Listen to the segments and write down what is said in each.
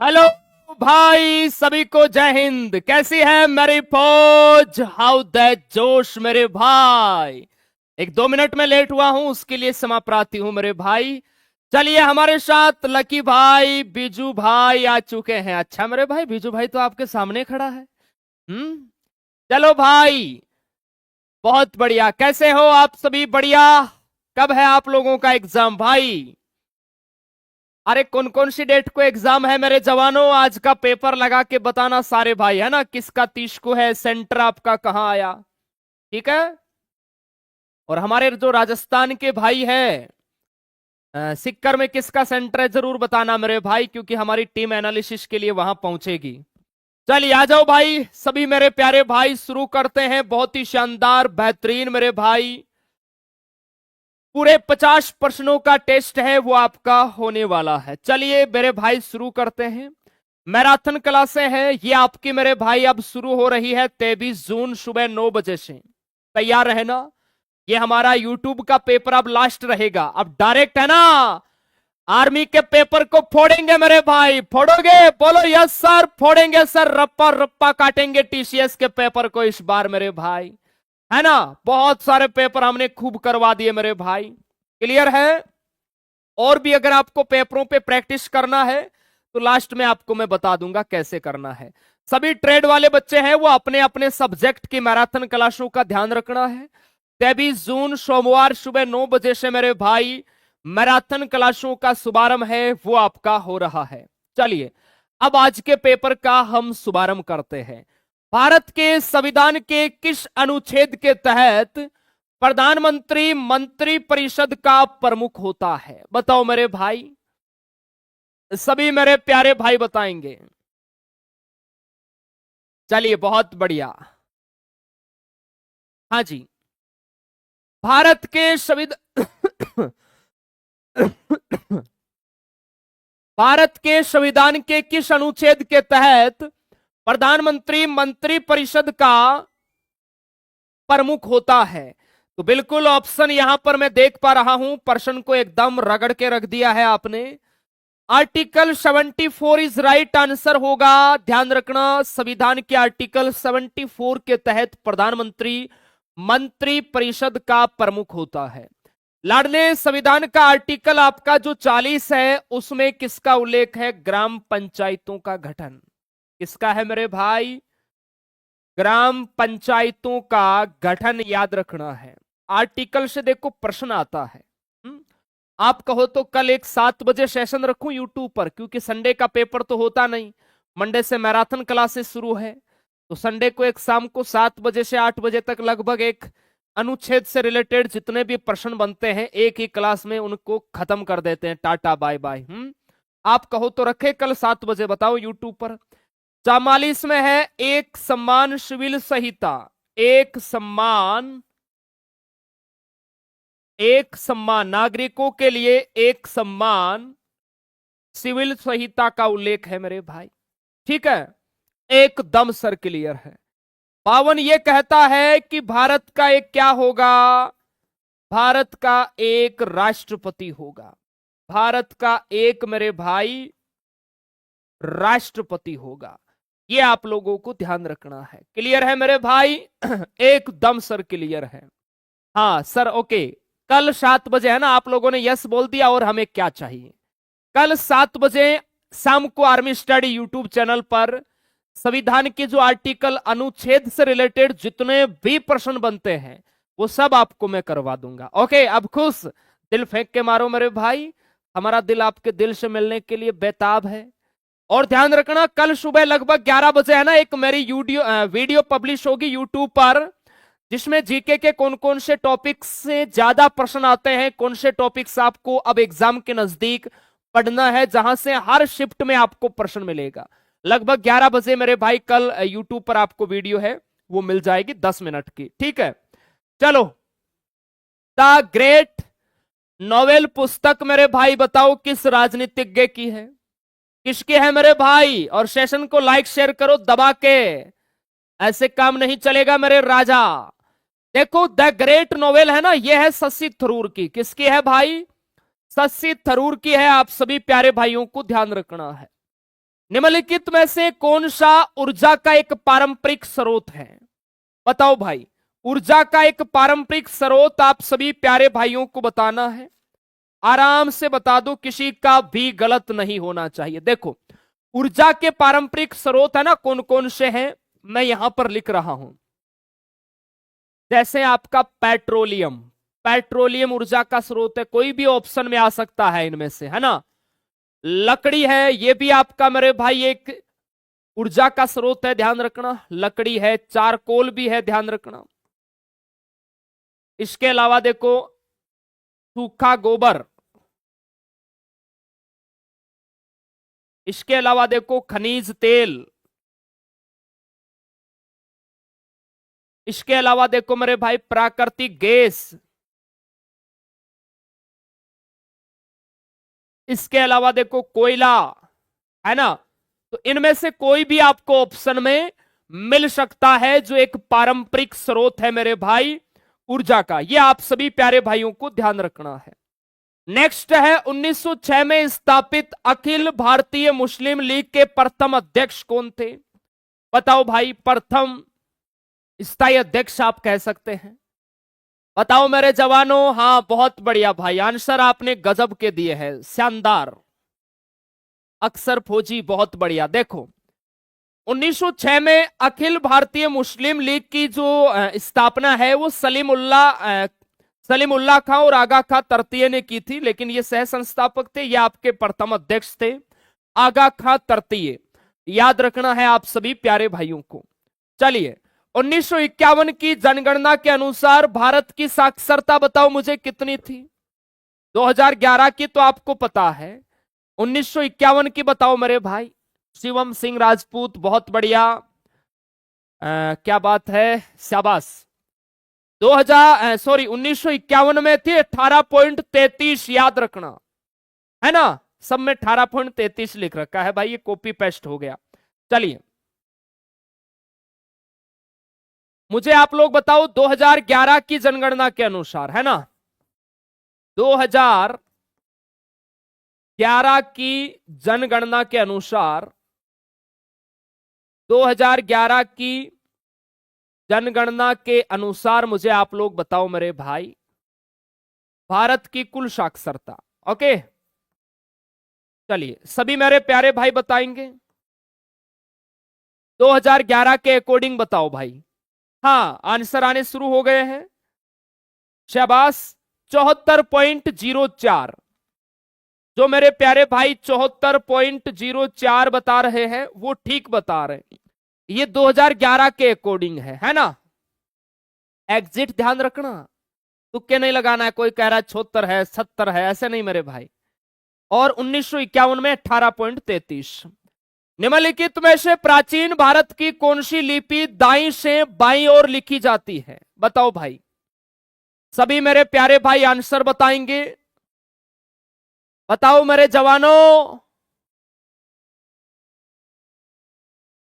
Hello भाई, सभी को जय हिंद। कैसी है मेरी फौज? हाउ दैट जोश मेरे भाई। एक 2 मिनट में लेट हुआ हूं, उसके लिए क्षमा प्रार्थी हूं मेरे भाई। चलिए, हमारे साथ लकी भाई, बीजू भाई आ चुके हैं। अच्छा मेरे भाई, बीजू भाई तो आपके सामने खड़ा है। चलो भाई, बहुत बढ़िया। कैसे हो आप सभी? बढ़िया। कब है आप लोगों का एग्जाम भाई? अरे कौन कौन सी डेट को एग्जाम है मेरे जवानों? आज का पेपर लगा के बताना सारे भाई, है ना? किसका 30 को है? सेंटर आपका कहां आया? ठीक है। और हमारे जो राजस्थान के भाई हैं, सिक्कर में किसका सेंटर है जरूर बताना मेरे भाई, क्योंकि हमारी टीम एनालिसिस के लिए वहां पहुंचेगी। चलिए आ जाओ भाई सभी मेरे प्यारे भाई, शुरू करते हैं। बहुत ही शानदार, बेहतरीन मेरे भाई। पूरे 50 प्रश्नों का टेस्ट है, वो आपका होने वाला है। चलिए मेरे भाई शुरू करते हैं। मैराथन क्लासें हैं ये आपकी मेरे भाई, अब शुरू हो रही है 23 जून सुबह 9 बजे से। तैयार रहना। ये हमारा यूट्यूब का पेपर अब लास्ट रहेगा, अब डायरेक्ट है ना। आर्मी के पेपर को फोड़ेंगे मेरे भाई। फोड़ोगे? बोलो यस सर। फोड़ेंगे सर, रप्पा रप्पा काटेंगे टीसीएस के पेपर को इस बार मेरे भाई, है ना। बहुत सारे पेपर हमने खूब करवा दिए मेरे भाई। क्लियर है? और भी अगर आपको पेपरों पे प्रैक्टिस करना है तो लास्ट में आपको मैं बता दूंगा कैसे करना है। सभी ट्रेड वाले बच्चे हैं वो अपने अपने सब्जेक्ट की मैराथन क्लासों का ध्यान रखना है। 23 जून सोमवार सुबह 9 बजे से मेरे भाई मैराथन क्लासों का शुभारंभ है, वो आपका हो रहा है। चलिए अब आज के पेपर का हम शुभारंभ करते हैं। भारत के संविधान के किस अनुच्छेद के तहत प्रधानमंत्री मंत्री परिषद का प्रमुख होता है? बताओ मेरे भाई, सभी मेरे प्यारे भाई बताएंगे। चलिए बहुत बढ़िया। हाँ जी, भारत के संविधान भारत के संविधान के किस अनुच्छेद के तहत प्रधानमंत्री मंत्री परिषद का प्रमुख होता है? तो बिल्कुल ऑप्शन यहां पर मैं देख पा रहा हूं, प्रश्न को एकदम रगड़ के रख दिया है आपने। आर्टिकल 74 इज राइट आंसर होगा। ध्यान रखना, संविधान के आर्टिकल 74 के तहत प्रधानमंत्री मंत्री परिषद का प्रमुख होता है। लाडले, संविधान का आर्टिकल आपका जो 40 है उसमें किसका उल्लेख है? ग्राम पंचायतों का गठन। किसका है मेरे भाई? ग्राम पंचायतों का गठन याद रखना है। आर्टिकल से देखो प्रश्न आता है। आप कहो तो कल एक 7 बजे सेशन रखूं यूट्यूब पर, क्योंकि संडे का पेपर तो होता नहीं। मंडे से मैराथन क्लासेस शुरू है, तो संडे को एक शाम को 7 बजे से 8 बजे तक लगभग एक अनुच्छेद से रिलेटेड जितने भी प्रश्न बनते हैं एक ही क्लास में उनको खत्म कर देते हैं। Tata bye bye. आप कहो तो रखे कल 7 बजे, बताओ यूट्यूब पर। 44 में है एक सम्मान सिविल संहिता। एक सम्मान नागरिकों के लिए, एक सम्मान सिविल संहिता का उल्लेख है मेरे भाई। ठीक है, एकदम सर क्लियर है। 52 ये कहता है कि भारत का एक क्या होगा? भारत का एक राष्ट्रपति होगा। भारत का एक मेरे भाई राष्ट्रपति होगा। ये आप लोगों को ध्यान रखना है। क्लियर है मेरे भाई? एकदम सर क्लियर है। हाँ सर ओके। कल 7 बजे है ना, आप लोगों ने यस बोल दिया। और हमें क्या चाहिए? कल 7 बजे शाम को आर्मी स्टडी यूट्यूब चैनल पर संविधान के जो आर्टिकल अनुच्छेद से रिलेटेड जितने भी प्रश्न बनते हैं वो सब आपको मैं करवा दूंगा। ओके, अब खुश दिल फेंक के मारो मेरे भाई, हमारा दिल आपके दिल से मिलने के लिए बेताब है। और ध्यान रखना, कल सुबह लगभग 11 बजे है ना एक मेरी वीडियो पब्लिश होगी यूट्यूब पर, जिसमें जीके के कौन कौन से टॉपिक्स से ज्यादा प्रश्न आते हैं, कौन से टॉपिक्स आपको अब एग्जाम के नजदीक पढ़ना है, जहां से हर शिफ्ट में आपको प्रश्न मिलेगा। लगभग 11 बजे मेरे भाई कल यूट्यूब पर आपको वीडियो है वो मिल जाएगी 10 मिनट की। ठीक है, चलो। द ग्रेट नोवेल पुस्तक मेरे भाई बताओ किस राजनीतिज्ञ की है? किसकी है मेरे भाई? और सेशन को लाइक शेयर करो दबा के, ऐसे काम नहीं चलेगा मेरे राजा। देखो द ग्रेट नोवेल है ना, यह है शशि थरूर की। किसकी है भाई? शशि थरूर की है। आप सभी प्यारे भाइयों को ध्यान रखना है। निम्नलिखित में से कौन सा ऊर्जा का एक पारंपरिक स्रोत है? बताओ भाई, ऊर्जा का एक पारंपरिक स्रोत आप सभी प्यारे भाइयों को बताना है। आराम से बता दो, किसी का भी गलत नहीं होना चाहिए। देखो, ऊर्जा के पारंपरिक स्रोत है ना, कौन कौन से हैं, मैं यहां पर लिख रहा हूं। जैसे आपका पेट्रोलियम, पेट्रोलियम ऊर्जा का स्रोत है, कोई भी ऑप्शन में आ सकता है इनमें से, है ना। लकड़ी है, ये भी आपका मेरे भाई एक ऊर्जा का स्रोत है, ध्यान रखना। लकड़ी है, चारकोल भी है, ध्यान रखना। इसके अलावा देखो, सूखा गोबर, इसके अलावा देखो खनिज तेल, इसके अलावा देखो मेरे भाई प्राकृतिक गैस, इसके अलावा देखो कोयला, है ना। तो इनमें से कोई भी आपको ऑप्शन में मिल सकता है जो एक पारंपरिक स्रोत है मेरे भाई ऊर्जा का। यह आप सभी प्यारे भाइयों को ध्यान रखना है। नेक्स्ट है 1906 में स्थापित अखिल भारतीय मुस्लिम लीग के प्रथम अध्यक्ष कौन थे? बताओ भाई, प्रथम स्थायी अध्यक्ष आप कह सकते हैं। बताओ मेरे जवानों। हाँ, बहुत बढ़िया भाई, आंसर आपने गजब के दिए हैं, शानदार। अक्सर फौजी, बहुत बढ़िया। देखो, 1906 में अखिल भारतीय मुस्लिम लीग की जो स्थापना है वो सलीमुल्लाह खां और आगा खां तर्तीय ने की थी, लेकिन ये सह संस्थापक थे, ये आपके प्रथम अध्यक्ष थे आगा खां तर्तीय। याद रखना है आप सभी प्यारे भाइयों को। चलिए, 1951 की जनगणना के अनुसार भारत की साक्षरता बताओ मुझे कितनी थी? 2011 की तो आपको पता है, 1951 की बताओ मेरे भाई। शिवम सिंह राजपूत, बहुत बढ़िया, क्या बात है, शाबाश। 1951 में थी 18.33, याद रखना, है ना। सब में 18.33 लिख रखा है भाई, ये कॉपी पेस्ट हो गया। चलिए, मुझे आप लोग बताओ 2011 की जनगणना के अनुसार, है ना, 2011 की जनगणना के अनुसार, 2011 की जनगणना के अनुसार मुझे आप लोग बताओ मेरे भाई भारत की कुल साक्षरता। ओके, चलिए सभी मेरे प्यारे भाई बताएंगे 2011 के अकॉर्डिंग बताओ भाई। हाँ, आंसर आने शुरू हो गए हैं, शाबाश। 74.04, जो मेरे प्यारे भाई 74.04 बता रहे हैं वो ठीक बता रहे हैं। ये 2011 के अकॉर्डिंग है ना। एग्जिट ध्यान रखना, तुक्के नहीं लगाना है, कोई कह रहा है 76 है, 70 है, ऐसे नहीं मेरे भाई। और 1951 में 18.33। निम्नलिखित में से प्राचीन भारत की कौन सी लिपि दाईं से बाईं ओर लिखी जाती है? बताओ भाई, सभी मेरे प्यारे भाई आंसर बताएंगे। बताओ मेरे जवानों,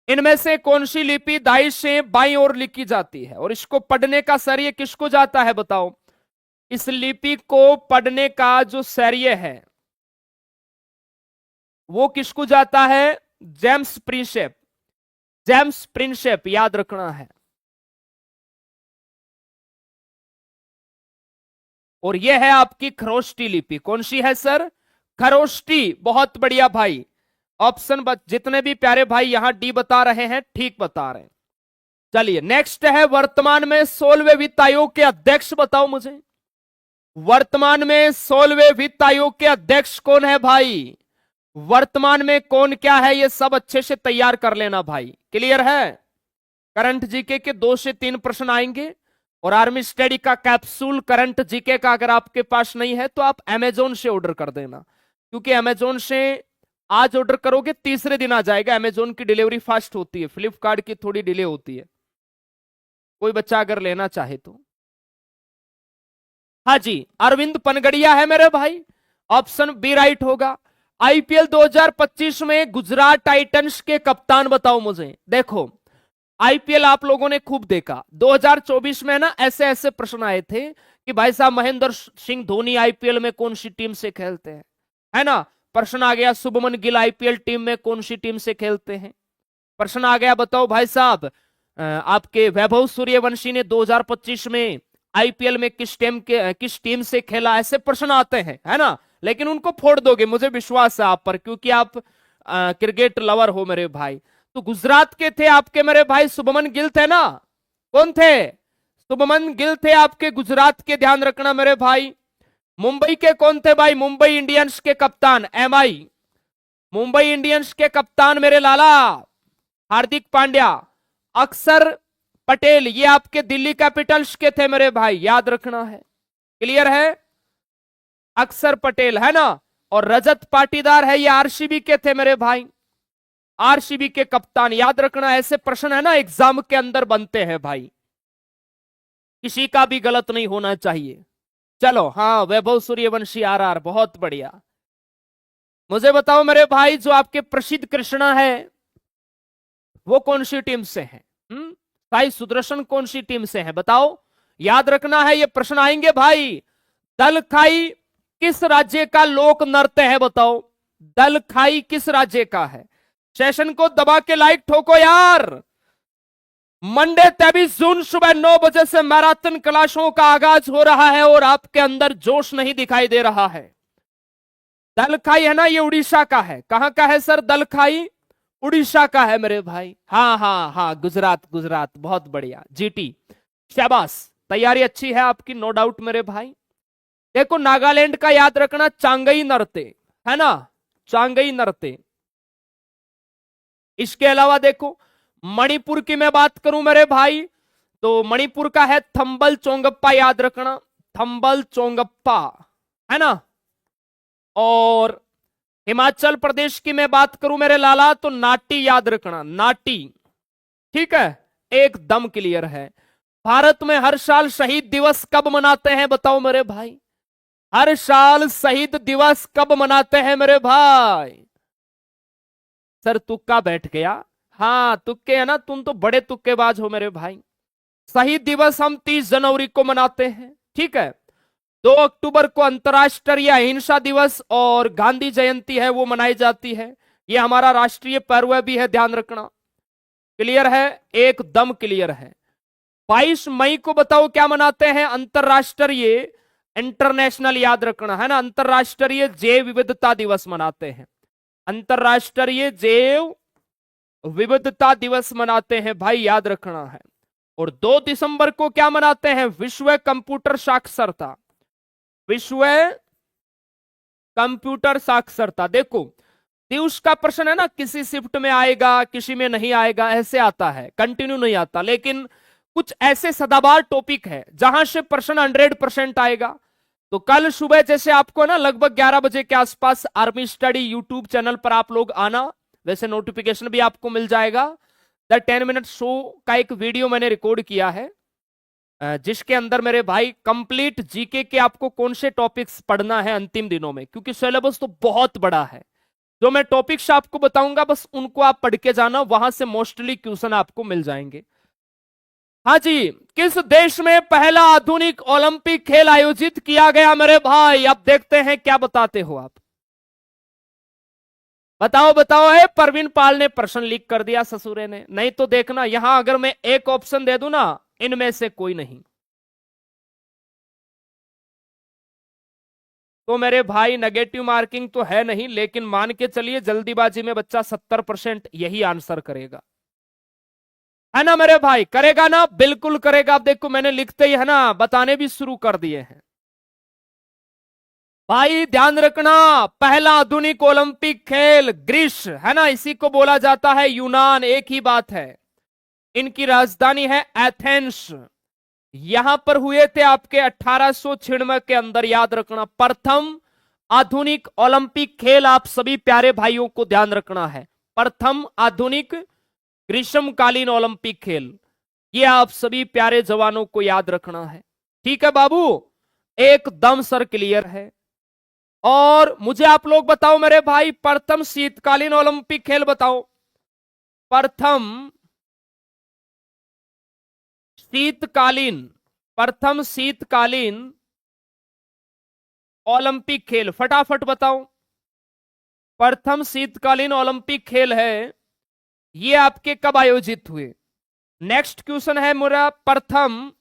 इनमें से कौन सी लिपि दाईं से बाईं ओर लिखी जाती है? और इसको पढ़ने का श्रेय किसको जाता है? बताओ, इस लिपि को पढ़ने का जो श्रेय है वो किसको जाता है? जेम्स प्रिंसेप, जेम्स प्रिंसेप, याद रखना है। और यह है आपकी खरोष्टी लिपि। कौन सी है सर? खरोष्टी, बहुत बढ़िया भाई। ऑप्शन जितने भी प्यारे भाई यहां डी बता रहे हैं ठीक बता रहे हैं। चलिए, नेक्स्ट है वर्तमान में 16वें वित्त आयोग के अध्यक्ष बताओ मुझे। वर्तमान में 16वें वित्त आयोग के अध्यक्ष कौन है भाई? वर्तमान में कौन क्या है ये सब अच्छे से तैयार कर लेना भाई। क्लियर है? करंट जीके के 2 से 3 प्रश्न आएंगे और आर्मी स्टडी का कैप्सूल करंट जीके का अगर आपके पास नहीं है तो आप अमेजोन से ऑर्डर कर देना, क्योंकि अमेजोन से आज ऑर्डर करोगे तीसरे दिन आ जाएगा। अमेजोन की डिलीवरी फास्ट होती है, फ्लिपकार्ट की थोड़ी डिले होती है, कोई बच्चा अगर लेना चाहे तो। हाँ जी, अरविंद पनगड़िया है मेरे भाई, ऑप्शन बी राइट होगा। आईपीएल 2025 में गुजरात टाइटंस के कप्तान बताओ मुझे। देखो, आईपीएल आप लोगों ने खूब देखा, 2024 में ना ऐसे ऐसे प्रश्न आए थे कि भाई साहब महेंद्र सिंह धोनी आईपीएल में कौन सी टीम से खेलते हैं, है ना। प्रश्न आ गया, शुभमन गिल आईपीएल टीम में कौन सी टीम से खेलते हैं? प्रश्न आ गया, बताओ भाई साहब, आपके वैभव सूर्यवंशी ने 2025 में आईपीएल में किस टीम से खेला? ऐसे प्रश्न आते हैं, है ना? लेकिन उनको फोड़ दोगे, मुझे विश्वास है आप पर, क्योंकि आप क्रिकेट लवर हो मेरे भाई। तो गुजरात के थे आपके मेरे भाई शुभमन गिल थे ना? कौन थे? शुभमन गिल थे आपके गुजरात के, ध्यान रखना मेरे भाई। मुंबई के कौन थे भाई? मुंबई इंडियंस के कप्तान एमआई, मुंबई इंडियंस के कप्तान मेरे लाला हार्दिक पांड्या। अक्षर पटेल ये आपके दिल्ली कैपिटल्स के थे मेरे भाई, याद रखना है। क्लियर है? अक्षर पटेल है ना? और रजत पाटीदार है, ये आरसीबी के थे मेरे भाई, आरसीबी के कप्तान। याद रखना, ऐसे प्रश्न है ना एग्जाम के अंदर बनते हैं भाई, किसी का भी गलत नहीं होना चाहिए। चलो हाँ, वैभव सूर्यवंशी आरआर, बहुत बढ़िया। मुझे बताओ मेरे भाई, जो आपके प्रसिद्ध कृष्णा है वो कौन सी टीम से है? साई सुदर्शन कौन सी टीम से है? बताओ, याद रखना है, ये प्रश्न आएंगे भाई। दल खाई किस राज्य का लोक नृत्य है? बताओ, दल खाई किस राज्य का है? सेशन को दबा के लाइक ठोको यार। मंडे 23 जून सुबह 9 बजे से मैराथन क्लासों का आगाज हो रहा है और आपके अंदर जोश नहीं दिखाई दे रहा है। दल खाई है ना, ये उड़ीसा का है। कहां का है सर दल खाई? उड़ीसा का है मेरे भाई। हाँ हाँ हाँ, गुजरात गुजरात, बहुत बढ़िया जीटी, शाबाश, तैयारी अच्छी है आपकी, नो डाउट मेरे भाई। देखो नागालैंड का याद रखना, चांगई नृत्य है ना, चांगई नृत्य। इसके अलावा देखो मणिपुर की मैं बात करूं मेरे भाई, तो मणिपुर का है थंबल चोंगप्पा, याद रखना, थंबल चोंगप्पा, है ना? और हिमाचल प्रदेश की मैं बात करूं मेरे लाला, तो नाटी, याद रखना, नाटी। ठीक है, एकदम क्लियर है। भारत में हर साल शहीद दिवस कब मनाते हैं? बताओ मेरे भाई, हर साल शहीद दिवस कब मनाते हैं मेरे भाई? सर तुक्का बैठ गया। हाँ तुक्के है ना, तुम तो बड़े तुक्केबाज हो मेरे भाई। शहीद दिवस हम 30 जनवरी को मनाते हैं, ठीक है। 2 अक्टूबर को अंतर्राष्ट्रीय अहिंसा दिवस और गांधी जयंती है, वो मनाई जाती है। ये हमारा राष्ट्रीय पर्व भी है, ध्यान रखना। क्लियर है? एकदम क्लियर है। 22 मई को बताओ क्या मनाते हैं? अंतर्राष्ट्रीय, इंटरनेशनल, याद रखना है ना, अंतर्राष्ट्रीय जैव विविधता दिवस मनाते हैं, अंतर्राष्ट्रीय जैव विविधता दिवस मनाते हैं भाई, याद रखना है। और 2 दिसंबर को क्या मनाते हैं? विश्व कंप्यूटर साक्षरता, विश्व कंप्यूटर साक्षरता। देखो दिवस का प्रश्न है ना, किसी शिफ्ट में आएगा, किसी में नहीं आएगा, ऐसे आता है, कंटिन्यू नहीं आता। लेकिन कुछ ऐसे सदाबहार टॉपिक है जहां से प्रश्न 100% आएगा। तो कल सुबह जैसे आपको ना लगभग 11 बजे के आसपास आर्मी स्टडी यूट्यूब चैनल पर आप लोग आना, वैसे नोटिफिकेशन भी आपको मिल जाएगा। द 10 मिनट शो का एक वीडियो मैंने रिकॉर्ड किया है, जिसके अंदर मेरे भाई कंप्लीट जीके के आपको कौन से टॉपिक्स पढ़ना है अंतिम दिनों में, क्योंकि सिलेबस तो बहुत बड़ा है। जो मैं टॉपिक्स आपको बताऊंगा बस उनको आप पढ़ के जाना, वहां से मोस्टली क्वेश्चन आपको मिल जाएंगे। हाँ जी, किस देश में पहला आधुनिक ओलंपिक खेल आयोजित किया गया मेरे भाई? अब देखते हैं क्या बताते हो आप। बताओ बताओ। है परवीन पाल ने प्रश्न लीक कर दिया ससुरे ने, नहीं तो देखना यहां अगर मैं एक ऑप्शन दे दूं ना, इनमें से कोई नहीं, तो मेरे भाई नेगेटिव मार्किंग तो है नहीं, लेकिन मान के चलिए जल्दीबाजी में बच्चा 70% यही आंसर करेगा, है ना मेरे भाई? करेगा ना? बिल्कुल करेगा। अब देखो मैंने लिखते ही है ना बताने भी शुरू कर दिए हैं भाई, ध्यान रखना। पहला आधुनिक ओलंपिक खेल ग्रीस, है ना, इसी को बोला जाता है यूनान, एक ही बात है। इनकी राजधानी है एथेंस। यहां पर हुए थे आपके 1896 के अंदर, याद रखना। प्रथम आधुनिक ओलंपिक खेल, आप सभी प्यारे भाइयों को ध्यान रखना है, प्रथम आधुनिक ग्रीष्मकालीन ओलंपिक खेल, ये आप सभी प्यारे जवानों को याद रखना है। ठीक है बाबू, एकदम सर क्लियर है। और मुझे आप लोग बताओ मेरे भाई, प्रथम शीतकालीन ओलंपिक खेल बताओ, प्रथम शीतकालीन, प्रथम शीतकालीन ओलंपिक खेल, फटाफट बताओ। प्रथम शीतकालीन ओलंपिक खेल है, ये आपके कब आयोजित हुए? नेक्स्ट क्वेश्चन है मेरा, प्रथम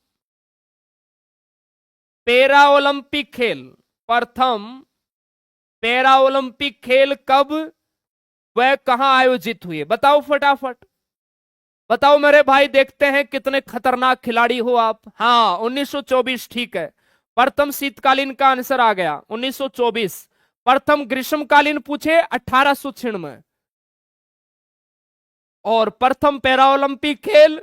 पैरा ओलंपिक खेल, प्रथम पैरा ओलंपिक खेल कब वह कहां आयोजित हुए? बताओ फटाफट, बताओ मेरे भाई, देखते हैं कितने खतरनाक खिलाड़ी हो आप। हाँ 1924, ठीक है। प्रथम शीतकालीन का आंसर आ गया 1924। प्रथम ग्रीष्मकालीन पूछे 1896, और प्रथम पैरा ओलंपिक खेल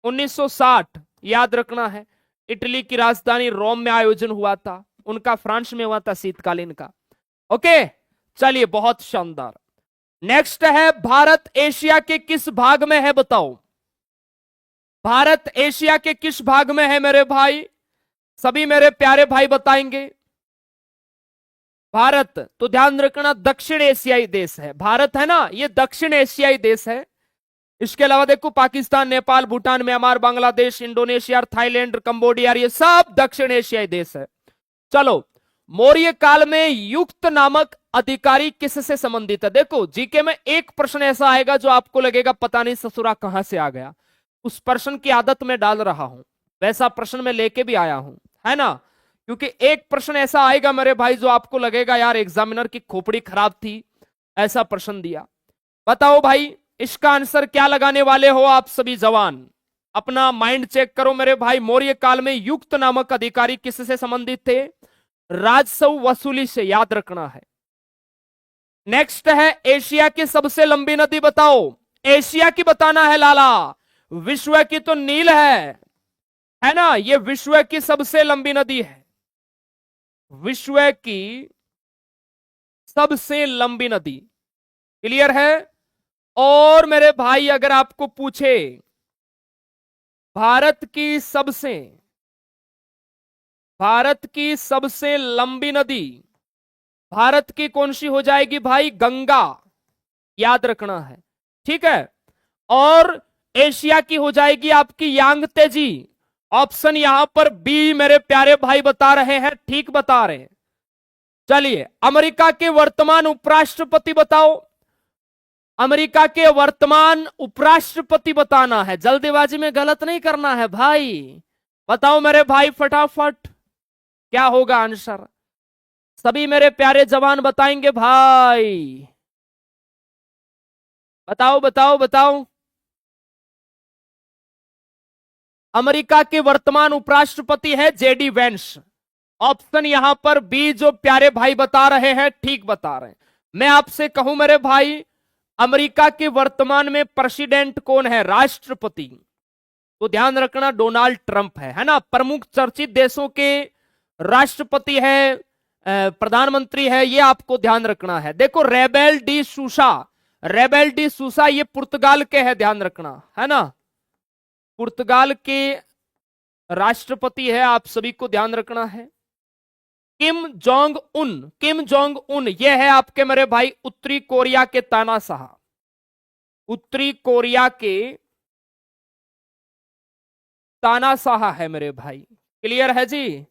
1960, याद रखना है। इटली की राजधानी रोम में आयोजन हुआ था, उनका फ्रांस में हुआ था शीतकालीन का। ओके, चलिए बहुत शानदार। नेक्स्ट है, भारत एशिया के किस भाग में है? बताओ, भारत एशिया के किस भाग में है मेरे भाई? सभी मेरे प्यारे भाई बताएंगे। भारत, तो ध्यान रखना दक्षिण एशियाई देश है भारत, है ना, ये दक्षिण एशियाई देश है। इसके अलावा देखो Pakistan, Nepal, Bhutan, Myanmar, Bangladesh, Indonesia, Thailand, Cambodia, ये सब दक्षिण एशियाई देश है। चलो, मौर्य काल में युक्त नामक अधिकारी किससे संबंधित है? देखो जीके में एक प्रश्न ऐसा आएगा जो आपको लगेगा पता नहीं ससुरा कहां से आ गया, उस प्रश्न की आदत में डाल रहा हूं, वैसा प्रश्न में लेके भी आया हूं, है ना। क्योंकि एक प्रश्न ऐसा आएगा मेरे भाई जो आपको लगेगा यार एग्जामिनर की खोपड़ी खराब थी, ऐसा प्रश्न दिया। बताओ भाई, इसका आंसर क्या लगाने वाले हो आप सभी जवान? अपना माइंड चेक करो मेरे भाई। मौर्य काल में युक्त नामक अधिकारी किससे संबंधित थे? राजस्व वसूली से, याद रखना है। नेक्स्ट है, एशिया की सबसे लंबी नदी बताओ। एशिया की बताना है लाला, विश्व की तो नील है ना। ये विश्व की सबसे लंबी नदी है, विश्व की सबसे लंबी नदी, क्लियर है। और मेरे भाई अगर आपको पूछे भारत की सबसे लंबी नदी भारत की कौन सी हो जाएगी भाई? गंगा, याद रखना है, ठीक है। और एशिया की हो जाएगी आपकी यांगत्जे। ऑप्शन यहां पर बी मेरे प्यारे भाई बता रहे हैं, ठीक बता रहे हैं। चलिए, अमेरिका के वर्तमान उपराष्ट्रपति बताओ। अमेरिका के वर्तमान उपराष्ट्रपति बताना है, जल्दीबाजी में गलत नहीं करना है भाई। बताओ मेरे भाई फटाफट, क्या होगा आंसर? सभी मेरे प्यारे जवान बताएंगे भाई, बताओ बताओ बताओ। अमेरिका के वर्तमान उपराष्ट्रपति है जेडी वेंस। ऑप्शन यहां पर बी जो प्यारे भाई बता रहे हैं, ठीक बता रहे हैं। मैं आपसे कहूं मेरे भाई, अमेरिका के वर्तमान में प्रेसिडेंट कौन है? राष्ट्रपति, तो ध्यान रखना डोनाल्ड ट्रंप है ना। प्रमुख चर्चित देशों के राष्ट्रपति है, प्रधानमंत्री है, ये आपको ध्यान रखना है। देखो रेबेल डी सूसा ये पुर्तगाल के है, ध्यान रखना, है ना। पुर्तगाल के राष्ट्रपति है, आप सभी को ध्यान रखना है। किम जोंग उन ये है आपके मेरे भाई उत्तरी कोरिया के तानाशाह, उत्तरी कोरिया के तानाशाह है मेरे भाई, क्लियर है जी?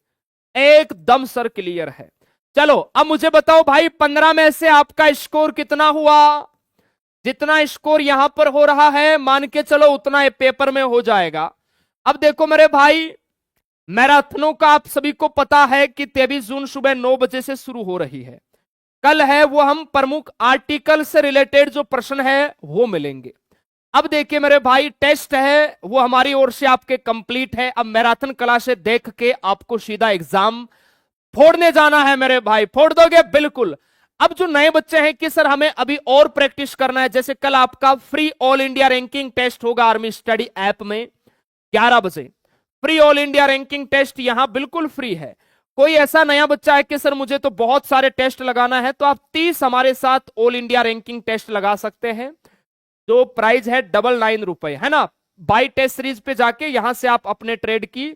एकदम सर क्लियर है। चलो अब मुझे बताओ भाई, 15 में से आपका स्कोर कितना हुआ? जितना स्कोर यहां पर हो रहा है मान के चलो उतना पेपर में हो जाएगा। अब देखो मेरे भाई, मैराथनों का आप सभी को पता है कि 23 जून सुबह 9 बजे से शुरू हो रही है। कल है वो हम प्रमुख आर्टिकल से रिलेटेड जो प्रश्न है वो मिलेंगे। अब देखिए मेरे भाई, टेस्ट है वो हमारी ओर से आपके कंप्लीट है। अब मैराथन कला से देख के आपको सीधा एग्जाम फोड़ने जाना है मेरे भाई, फोड़ दोगे बिल्कुल। अब जो नए बच्चे हैं कि सर हमें अभी और प्रैक्टिस करना है, जैसे कल आपका free all India ranking test होगा आर्मी स्टडी ऐप में 11 बजे। Free all India ranking test यहां बिल्कुल फ्री है। कोई ऐसा नया बच्चा है कि सर मुझे तो बहुत सारे टेस्ट लगाना है, तो आप 30 हमारे साथ ऑल इंडिया रैंकिंग टेस्ट लगा सकते हैं। जो प्राइस है 99 रुपए, है ना। बाई टेस्ट सीरीज पे जाके यहां से आप अपने ट्रेड की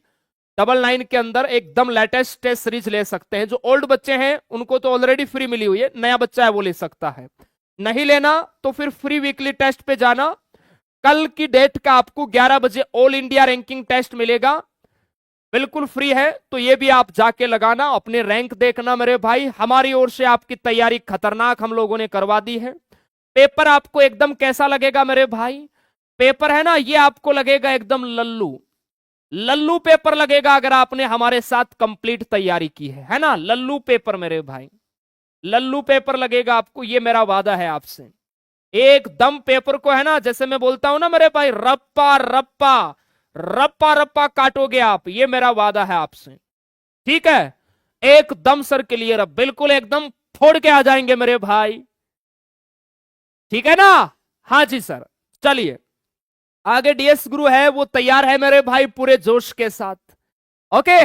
99 के अंदर एकदम लेटेस्ट टेस्ट सीरीज ले सकते हैं। जो ओल्ड बच्चे हैं उनको तो ऑलरेडी फ्री मिली हुई है, नया बच्चा है वो ले सकता है। नहीं लेना तो फिर फ्री वीकली टेस्ट पे जाना। कल की डेट का आपको 11 बजे ऑल इंडिया रैंकिंग टेस्ट मिलेगा। बिल्कुल फ्री है, तो ये भी आप जाके लगाना, अपने रैंक देखना मेरे भाई। हमारी ओर से आपकी तैयारी खतरनाक हम लोगों ने करवा दी है। पेपर आपको एकदम कैसा लगेगा मेरे भाई? पेपर है ना, ये आपको लगेगा एकदम लल्लू लल्लू पेपर लगेगा, अगर आपने हमारे साथ कंप्लीट तैयारी की है ना। लल्लू पेपर मेरे भाई, लल्लू पेपर लगेगा आपको, ये मेरा वादा है आपसे। एकदम पेपर को है ना, जैसे मैं बोलता हूं ना मेरे भाई, रप्पा रप्पा रप्पा रप्पा काटोगे आप, ये मेरा वादा है आपसे। ठीक है, एकदम सर क्लियर, अब बिल्कुल एकदम फोड़ के आ जाएंगे मेरे भाई। ठीक है ना? हाँ जी सर। चलिए आगे डीएस गुरु है, वो तैयार है मेरे भाई पूरे जोश के साथ। ओके,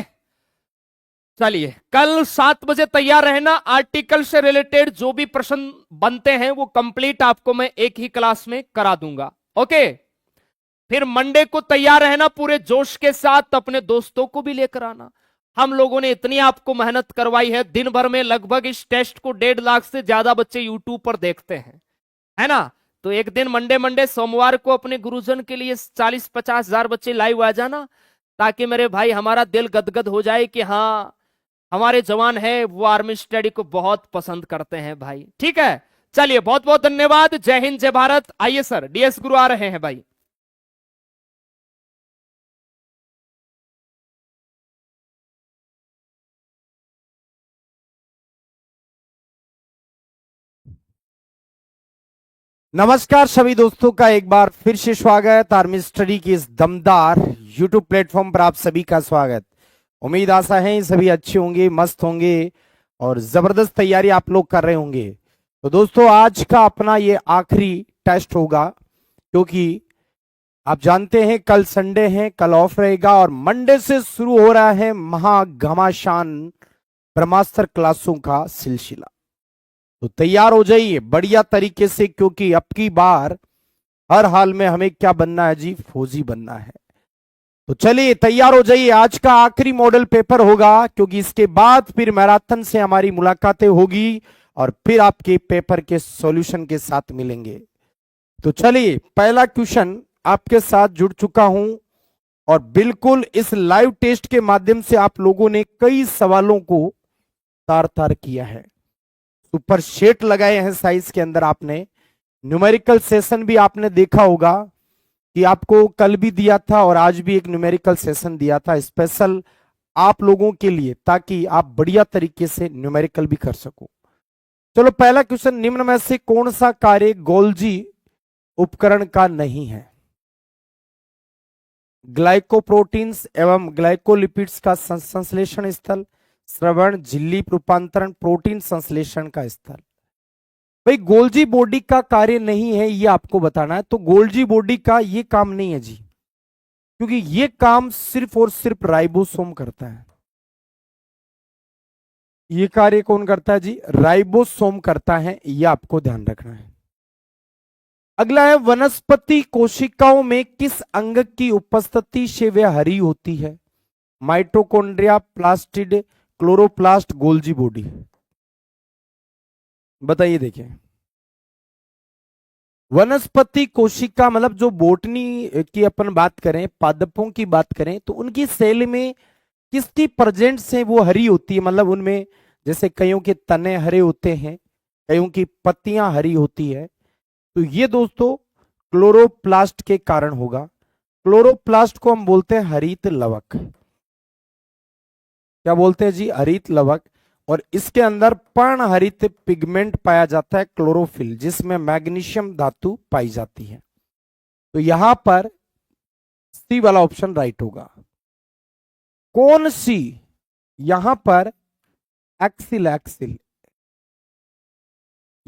चलिए कल 7 बजे तैयार रहना। आर्टिकल से रिलेटेड जो भी प्रश्न बनते हैं वो कंप्लीट आपको मैं एक ही क्लास में करा दूंगा। ओके, फिर मंडे को तैयार रहना पूरे जोश के साथ, अपने दोस्तों को भी लेकर आना। हम लोगों ने इतनी आपको मेहनत करवाई है, दिन भर में लगभग इस टेस्ट को 1.5 लाख से ज्यादा बच्चे यूट्यूब पर देखते हैं, है ना। तो एक दिन मंडे मंडे सोमवार को अपने गुरुजन के लिए 40-50 हजार बच्चे लाइव आ जाना, ताकि मेरे भाई हमारा दिल गदगद हो जाए कि हाँ हमारे जवान है वो आर्मी स्टडी को बहुत पसंद करते हैं भाई। ठीक है, चलिए बहुत बहुत धन्यवाद। जय हिंद जय भारत। आइए सर, डीएस गुरु आ रहे हैं भाई। नमस्कार सभी दोस्तों का एक बार फिर से स्वागत। आर्मी स्टडी की इस दमदार यूट्यूब प्लेटफॉर्म पर आप सभी का स्वागत। उम्मीद आशा है सभी अच्छे होंगे, मस्त होंगे और जबरदस्त तैयारी आप लोग कर रहे होंगे। तो दोस्तों आज का अपना ये आखिरी टेस्ट होगा, क्योंकि आप जानते हैं कल संडे है, कल ऑफ रहेगा और मंडे से शुरू हो रहा है महाघमासान ब्रह्मास्त्र क्लासों का सिलसिला। तो तैयार हो जाइए बढ़िया तरीके से, क्योंकि अब की बार हर हाल में हमें क्या बनना है जी? फौजी बनना है। तो चलिए तैयार हो जाइए, आज का आखिरी मॉडल पेपर होगा, क्योंकि इसके बाद फिर मैराथन से हमारी मुलाकातें होगी और फिर आपके पेपर के सॉल्यूशन के साथ मिलेंगे। तो चलिए पहला क्वेश्चन आपके साथ जुड़ चुका हूं और बिल्कुल इस लाइव टेस्ट के माध्यम से आप लोगों ने कई सवालों को तार तार किया है, सुपर शेट लगाए हैं साइज के अंदर। आपने न्यूमेरिकल सेशन भी आपने देखा होगा कि आपको कल भी दिया था और आज भी एक न्यूमेरिकल सेशन दिया था स्पेशल आप लोगों के लिए, ताकि आप बढ़िया तरीके से न्यूमेरिकल भी कर सको। चलो पहला क्वेश्चन, निम्न में से कौन सा कार्य गोल्जी उपकरण का नहीं है? ग्लाइकोप्रोटीन्स एवं ग्लाइकोलिपिड्स का संश्लेषण स्थल, श्रवण, झिल्ली रूपांतरण, प्रोटीन संश्लेषण का स्थल। भाई गोल्जी बॉडी का कार्य नहीं है ये आपको बताना है। तो गोल्जी बॉडी का ये काम नहीं है जी, क्योंकि ये काम सिर्फ और सिर्फ राइबोसोम करता है। ये कार्य कौन करता है जी? राइबोसोम करता है, ये आपको ध्यान रखना है। अगला है, वनस्पति कोशिकाओं में किस अंग की उपस्थिति से वे हरी होती है? Mitochondria, plastid, chloroplast, Golgi body. बताइए। देखिए वनस्पति कोशिका मतलब जो बोटनी की अपन बात करें, पादपों की बात करें, तो उनकी सेल में किसकी प्रेजेंट से वो हरी होती है? मतलब उनमें जैसे कईयों के तने हरे होते हैं, कईयों की पत्तियां हरी होती है, तो ये दोस्तों क्लोरोप्लास्ट के कारण होगा। क्लोरोप्लास्ट को हम बोलते हैं हरित लवक। क्या बोलते हैं जी? हरित लवक। और इसके अंदर पर्णहरित पिगमेंट पाया जाता है क्लोरोफिल, जिसमें मैग्नीशियम धातु पाई जाती है। तो यहां पर सी वाला ऑप्शन राइट होगा। कौन सी? यहां पर एक्सिल, एक्सिल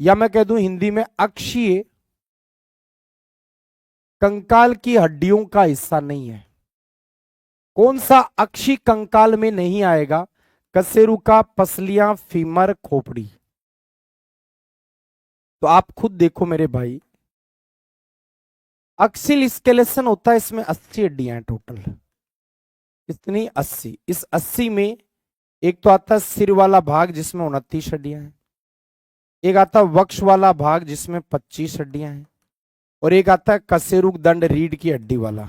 या मैं कह दूं हिंदी में अक्षीय कंकाल की हड्डियों का हिस्सा नहीं है। कौन सा अक्षी कंकाल में नहीं आएगा? कशेरुका, पसलियां, फीमर, खोपड़ी। तो आप खुद देखो मेरे भाई, अक्सिल स्केलेशन होता है, इसमें 80 हड्डियां हैं टोटल। कितनी? 80। इस 80 में एक तो आता है सिर वाला भाग जिसमें 29 हड्डियां हैं, एक आता है वक्ष वाला भाग जिसमें 25 हड्डियां हैं, और एक आता है कशेरुक दंड रीढ़ की हड्डी वाला।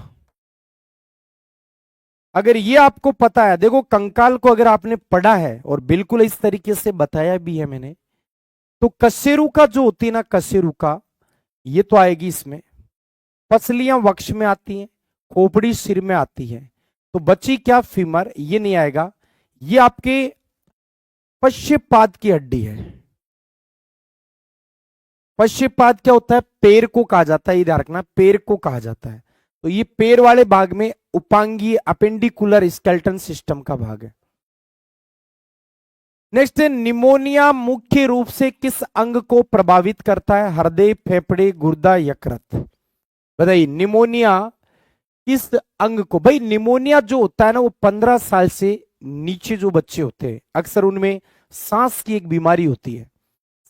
अगर ये आपको पता है, देखो कंकाल को अगर आपने पढ़ा है और बिल्कुल इस तरीके से बताया भी है मैंने, तो कशेरुका जो होती है ना, कशेरुका ये तो आएगी इसमें, पसलियां वक्ष में आती हैं, खोपड़ी सिर में आती है, तो बची क्या, फीमर, ये नहीं आएगा। ये आपके पश्चपाद की हड्डी है। पश्चपाद क्या होता है, पैर को कहा जाता है, ये ध्यान रखना, पैर को कहा जाता है। तो ये पैर वाले भाग में उपांगीय अपेंडिकुलर स्केलेटन सिस्टम का भाग है। नेक्स्ट है, निमोनिया मुख्य रूप से किस अंग को प्रभावित करता है, हृदय, फेफड़े, गुर्दा, यकृत? बताइए, निमोनिया किस अंग को? भाई निमोनिया जो होता है ना, वो 15 साल से नीचे जो बच्चे होते हैं, अक्सर उनमें सांस की एक बीमारी होती है,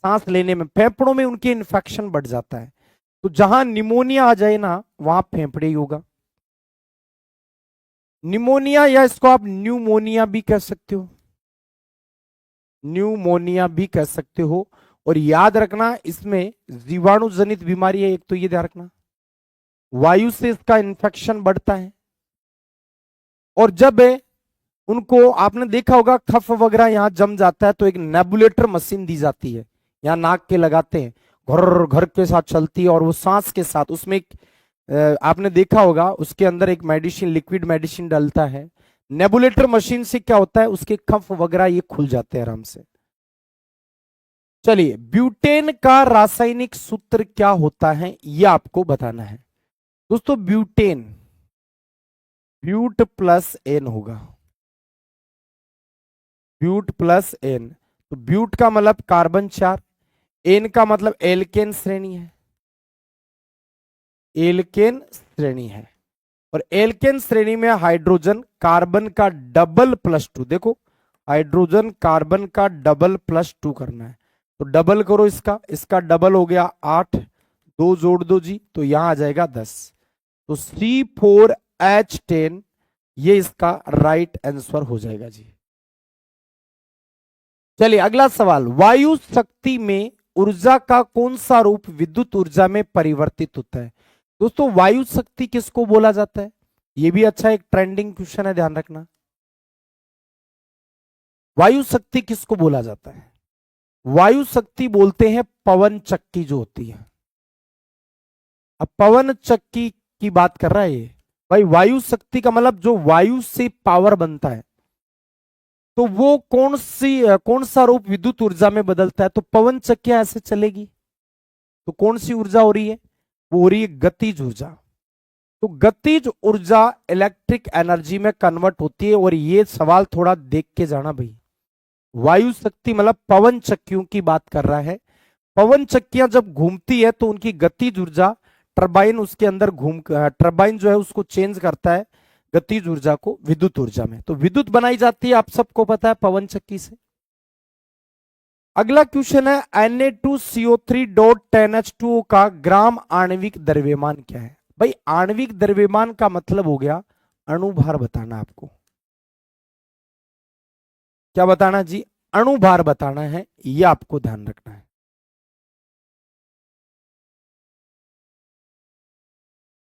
सांस लेने में, फेफड़ों में उनके इन्फेक्शन बढ़ जाता है। तो जहां निमोनिया आ जाए ना, वहां फेफड़े ही होगा निमोनिया, या इसको आप न्यूमोनिया भी कह सकते हो, न्यूमोनिया भी कह सकते हो। और याद रखना, इसमें जीवाणु जनित बीमारी है एक, तो ये ध्यान रखना, वायु से इसका इन्फेक्शन बढ़ता है। और जब उनको आपने देखा होगा कफ वगैरह यहां जम जाता है, तो एक नेबुलेटर मशीन दी जाती है, यहां नाक के लगाते हैं, घर घर के साथ चलती है, और वो सांस के साथ उसमें एक आपने देखा होगा उसके अंदर एक मेडिसिन, लिक्विड मेडिसिन डालता है। नेबुलेटर मशीन से क्या होता है, उसके कफ वगैरह ये खुल जाते हैं आराम से। चलिए, ब्यूटेन का रासायनिक सूत्र क्या होता है, ये आपको बताना है दोस्तों। ब्यूटेन, ब्यूट प्लस एन होगा, ब्यूट प्लस एन। तो ब्यूट का मतलब कार्बन 4, एन का मतलब एल्केन श्रेणी है, एल्केन श्रेणी है। और एल्केन श्रेणी में हाइड्रोजन कार्बन का डबल +2, देखो हाइड्रोजन कार्बन का डबल +2 करना है, तो डबल करो इसका, इसका डबल हो गया 8, 2 जोड़ दो जी, तो यहां आ जाएगा 10। तो C4H10 ये इसका राइट आंसर हो जाएगा जी। चलिए अगला सवाल, वायु शक्ति में ऊर्जा का कौन सा रूप विद्युत ऊर्जा में परिवर्तित होता है? दोस्तों वायु शक्ति किसको बोला जाता है, ये भी अच्छा एक ट्रेंडिंग क्वेश्चन है, ध्यान रखना। वायु शक्ति किसको बोला जाता है? वायु शक्ति बोलते हैं पवन चक्की जो होती है। अब पवन चक्की की बात कर रहा है ये, भाई वायु शक्ति का मतलब जो वायु से पावर बनता है, तो वो कौन सा रूप विद्युत ऊर्जा में बदलता है? तो पवन चक्कियां ऐसे चलेगी, तो कौन सी ऊर्जा हो रही है? वो हो रही है गतिज ऊर्जा। तो गतिज ऊर्जा इलेक्ट्रिक एनर्जी में कन्वर्ट होती है। और ये सवाल थोड़ा देख के जाना भाई, वायु शक्ति मतलब पवन चक्कियों की बात कर रहा है। पवन चक्कियां जब घूमती है तो उनकी गतिज ऊर्जा, टरबाइन उसके अंदर टरबाइन जो है उसको चेंज करता है गतिज ऊर्जा को विद्युत ऊर्जा में। तो विद्युत बनाई जाती है, आप सबको पता है, पवन चक्की से। अगला क्वेश्चन है, Na2CO3.10H2O का ग्राम आणविक द्रव्यमान क्या है? भाई आणविक द्रव्यमान का मतलब हो गया अणुभार बताना आपको। क्या बताना जी? अणुभार बताना है, यह आपको ध्यान रखना है।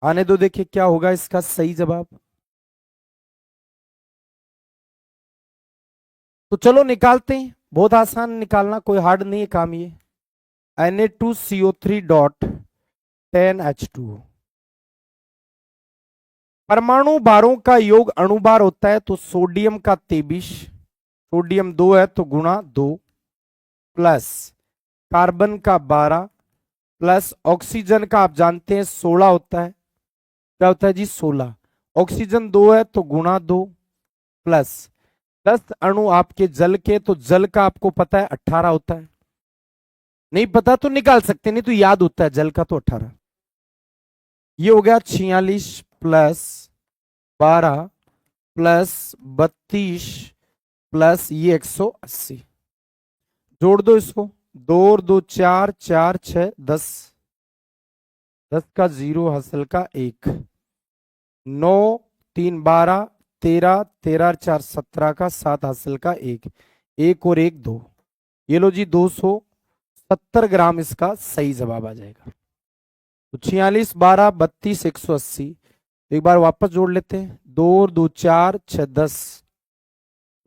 आने दो, देखिए क्या होगा इसका सही जवाब। तो चलो निकालते हैं, बहुत आसान निकालना, कोई हार्ड नहीं है काम ये। Na2CO3.10H2O परमाणु भारों का योग अणुभार होता है, तो सोडियम का 23, सोडियम 2 है तो गुणा 2, प्लस कार्बन का 12, प्लस ऑक्सीजन का आप जानते हैं 16 होता है। क्या होता है जी? 16। ऑक्सीजन 2 है तो गुणा 2, प्लस 10 अणु आपके जल के, तो जल का आपको पता है 18 होता है। नहीं पता तो निकाल सकते, नहीं तो याद होता है जल का तो 18। ये हो गया 46 प्लस 12 प्लस 32 प्लस ये 180। जोड़ दो इसको, 2 और 2 4, 4 6 10, 10 का 0 हासिल का 1, 9 3 12 13, 13 4 17 का 7 हासिल का 1, 1 और 1 2। ये लो जी 270 ग्राम इसका सही जवाब आ जाएगा। तो 46 12 32 180, तो एक बार वापस जोड़ लेते हैं। 2 और 2 4, 6 10,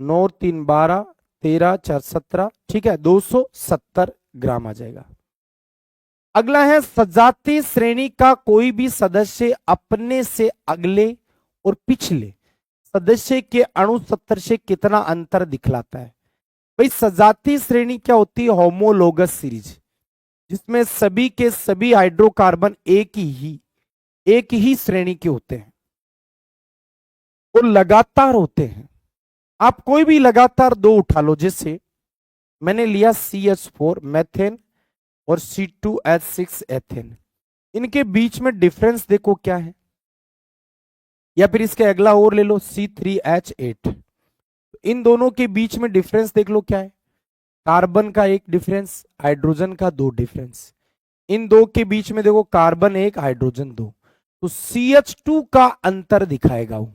9 और 3 12, 13 4 17, ठीक है, 270 ग्राम आ जाएगा। अगला है सजातीय श्रेणी का कोई भी सदस्य अपने से अगले और पिछले सदस्य के अणु स्तर से कितना अंतर दिखलाता है। भाई सजातीय श्रेणी क्या होती है? होमोलोगस सीरीज, जिसमें सभी के सभी हाइड्रोकार्बन एक ही श्रेणी के होते हैं और लगातार होते हैं। आप कोई भी लगातार दो उठा लो, जैसे मैंने लिया CH4 मेथेन और C2H6 एथेन, इनके बीच में डिफरेंस देखो क्या है। या फिर इसके अगला और ले लो C3H8, इन दोनों के बीच में डिफरेंस देख लो क्या है। कार्बन का एक डिफरेंस, हाइड्रोजन का दो डिफरेंस। इन दो के बीच में देखो कार्बन एक हाइड्रोजन दो, तो CH2 का अंतर दिखाएगा वो।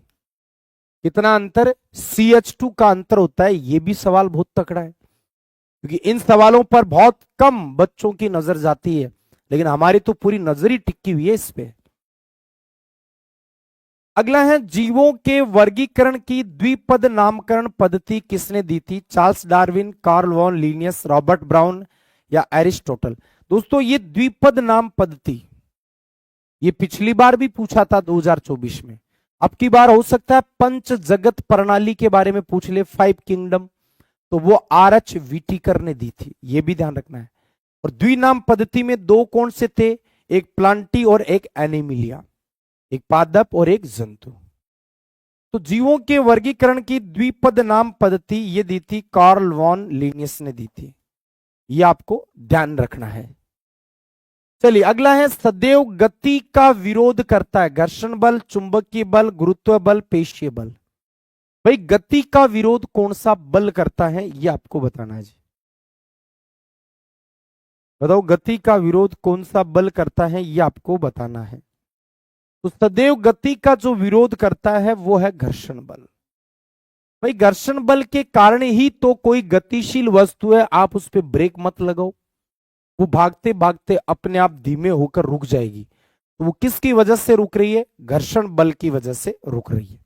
कितना अंतर? CH2 का अंतर होता है। ये भी सवाल बहुत तकड़ा है, क्योंकि इन सवालों पर बहुत कम बच्चों की नजर जाती है, लेकिन हमारी तो पूरी नजर ही टिकी हुई है इस पे। अगला है जीवों के वर्गीकरण की द्विपद नामकरण पद्धति किसने दी थी? Charles Darwin, Carl von Linnaeus, Robert Brown या एरिस्टोटल। दोस्तों ये द्विपद नाम पद्धति ये पिछली बार भी पूछा था 2024 में। अब की बार हो सकता है पंच जगत प्रणाली के बारे में पूछ ले, 5 किंगडम, तो वो RH व्हिटेकर ने दी थी, ये भी ध्यान रखना है। और द्विनाम पद्धति में दो कौन से थे? एक प्लांटी और एक एनिमिलिया, एक पादप और एक जंतु। तो जीवों के वर्गीकरण की द्विपद नाम पद्धति ये दी थी कार्ल वॉन लिनियस ने दी थी, ये आपको ध्यान रखना है। चलिए अगला है सदैव गति का विरोध करता है घर्षण बल, चुंबकीय बल, गुरुत्व बल, पेशीय बल। भाई गति का विरोध कौन सा बल करता है ये आपको बताना है जी। बताओ गति का विरोध कौन सा बल करता है ये आपको बताना है। तो सदैव गति का जो विरोध करता है वो है घर्षण बल। भाई घर्षण बल के कारण ही तो कोई गतिशील वस्तु है, आप उस पर ब्रेक मत लगाओ, वो भागते भागते अपने आप धीमे होकर रुक जाएगी। तो वो किसकी वजह से रुक रही है? घर्षण बल की वजह से रुक रही है।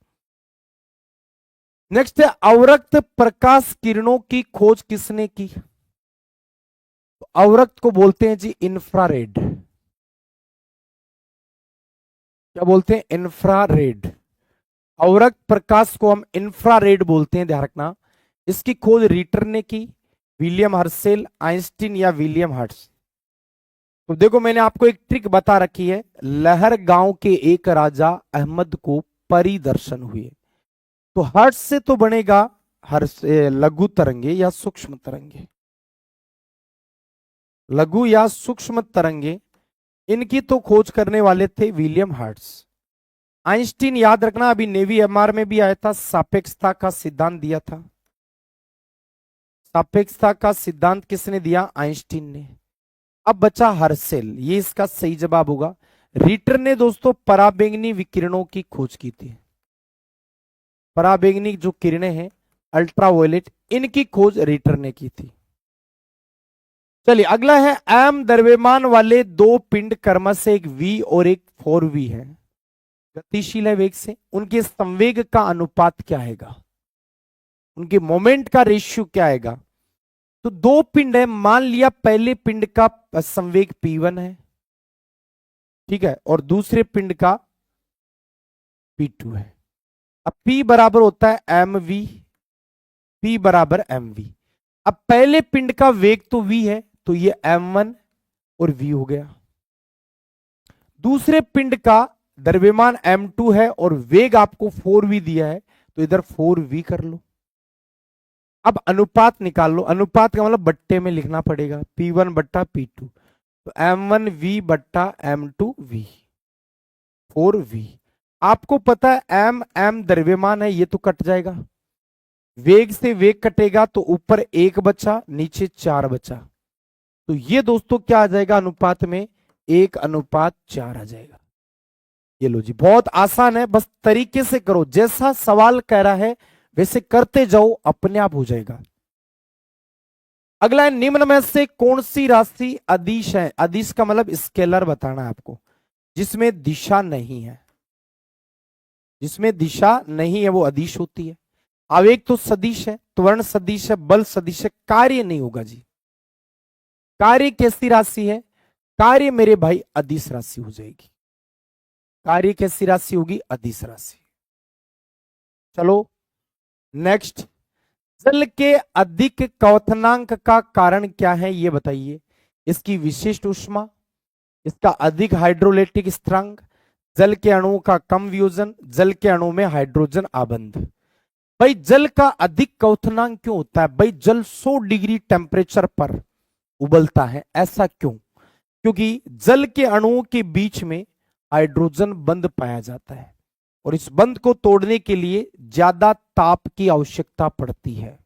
नेक्स्ट है अवरक्त प्रकाश किरणों की खोज किसने की? तो अवरक्त को बोलते हैं जी इंफ्रारेड। क्या बोलते हैं? इंफ्रारेड। अवरक्त प्रकाश को हम इंफ्रारेड बोलते हैं, ध्यान रखना। इसकी खोज रीटर ने की, विलियम हर्सेल, आइंस्टीन या विलियम हर्ट्ज। तो देखो मैंने आपको एक ट्रिक बता रखी है। लहर गांव के एक राजा अहमद को परिदर्शन हुए, तो हर्ट्ज से तो बनेगा लघु तरंगे या सूक्ष्म तरंगे, लघु या सूक्ष्म तरंगे, इनकी तो खोज करने वाले थे विलियम हर्ट्ज। आइंस्टीन याद रखना, अभी नेवी MR में भी आया था, सापेक्षता का सिद्धांत दिया था। सापेक्षता का सिद्धांत किसने दिया? आइंस्टीन ने। अब बचा हर्सेल, ये इसका सही जवाब होगा। रीटर ने दोस्तों पराबैंगनी विकिरणों की खोज की थी। पराबैंगनी जो किरणें हैं अल्ट्रावायलेट, इनकी खोज रीटर ने की थी। चलिए अगला है m द्रव्यमान वाले दो पिंड क्रमश एक v और एक 4v है, गतिशील है वेग से, उनके संवेग का अनुपात क्या आएगा? उनके मोमेंट का रेशियो क्या आएगा? तो दो पिंड है, मान लिया पहले पिंड का संवेग p1 है, ठीक है, और दूसरे पिंड का p2 है। अब p बराबर होता है mv, p बराबर mv। अब पहले पिंड का वेग तो v है, तो ये m1 और v हो गया। दूसरे पिंड का द्रव्यमान m2 है और वेग आपको 4v दिया है, तो इधर 4v कर लो। अब अनुपात निकाल लो, अनुपात का मतलब बट्टे में लिखना पड़ेगा, p1 बट्टा p2, तो m1v बट्टा m2v, 4v। आपको पता है m द्रव्यमान है, ये तो कट जाएगा, वेग से वेग कटेगा तो ऊपर 1 बचा, नीचे 4 बचा, तो ये दोस्तों क्या आ जाएगा अनुपात में? 1:4 आ जाएगा। ये लो जी, बहुत आसान है, बस तरीके से करो, जैसा सवाल कह रहा है वैसे करते जाओ, अपने आप हो जाएगा। अगला है निम्न में से कौन सी राशि अदिश है? अदिश का मतलब स्केलर बताना है आपको, जिसमें दिशा नहीं है। जिसमें दिशा नहीं है वो अदिश होती है। आवेग तो सदिश है, त्वरण सदिश है, बल सदिश है, कार्य नहीं होगा जी। कार्य कैसी राशि है? कार्य मेरे भाई अदिश राशि हो जाएगी। कार्य कैसी राशि होगी? अदिश राशि। चलो नेक्स्ट, जल के अधिक क्वथनांक का कारण क्या है ये बताइए। इसकी विशिष्ट ऊष्मा, इसका अधिक हाइड्रोलेटिक स्थिरांक, जल के अणुओं का कम वियोजन, जल के अणु में हाइड्रोजन आबंध। भाई जल का अधिक क्वथनांक क्यों होता है? भाई जल 100 डिग्री टेम्परेचर पर उबलता है, ऐसा क्यों? क्योंकि जल के अणुओं के बीच में हाइड्रोजन बंध पाया जाता है और इस बंध को तोड़ने के लिए ज्यादा ताप की आवश्यकता पड़ती है,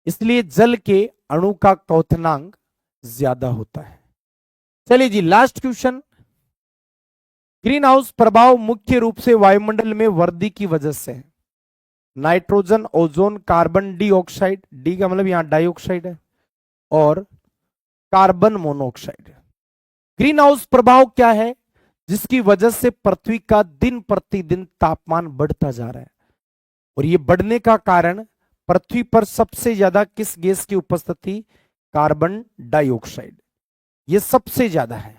इसलिए जल के अणु का क्वथनांक ज्यादा होता है। चलिए जी लास्ट क्वेश्चन। ग्रीन हाउस प्रभाव मुख्य रूप से वायुमंडल में वृद्धि की वजह से है। Nitrogen, ozone, carbon dioxide, D का मतलब यहां डाइऑक्साइड है, और कार्बन मोनोऑक्साइड। ग्रीन हाउस प्रभाव क्या है जिसकी वजह से पृथ्वी का दिन प्रतिदिन तापमान बढ़ता जा रहा है? और ये बढ़ने का कारण पृथ्वी पर सबसे ज्यादा किस गैस की उपस्थिति? कार्बन डाइऑक्साइड, ये सबसे ज्यादा है।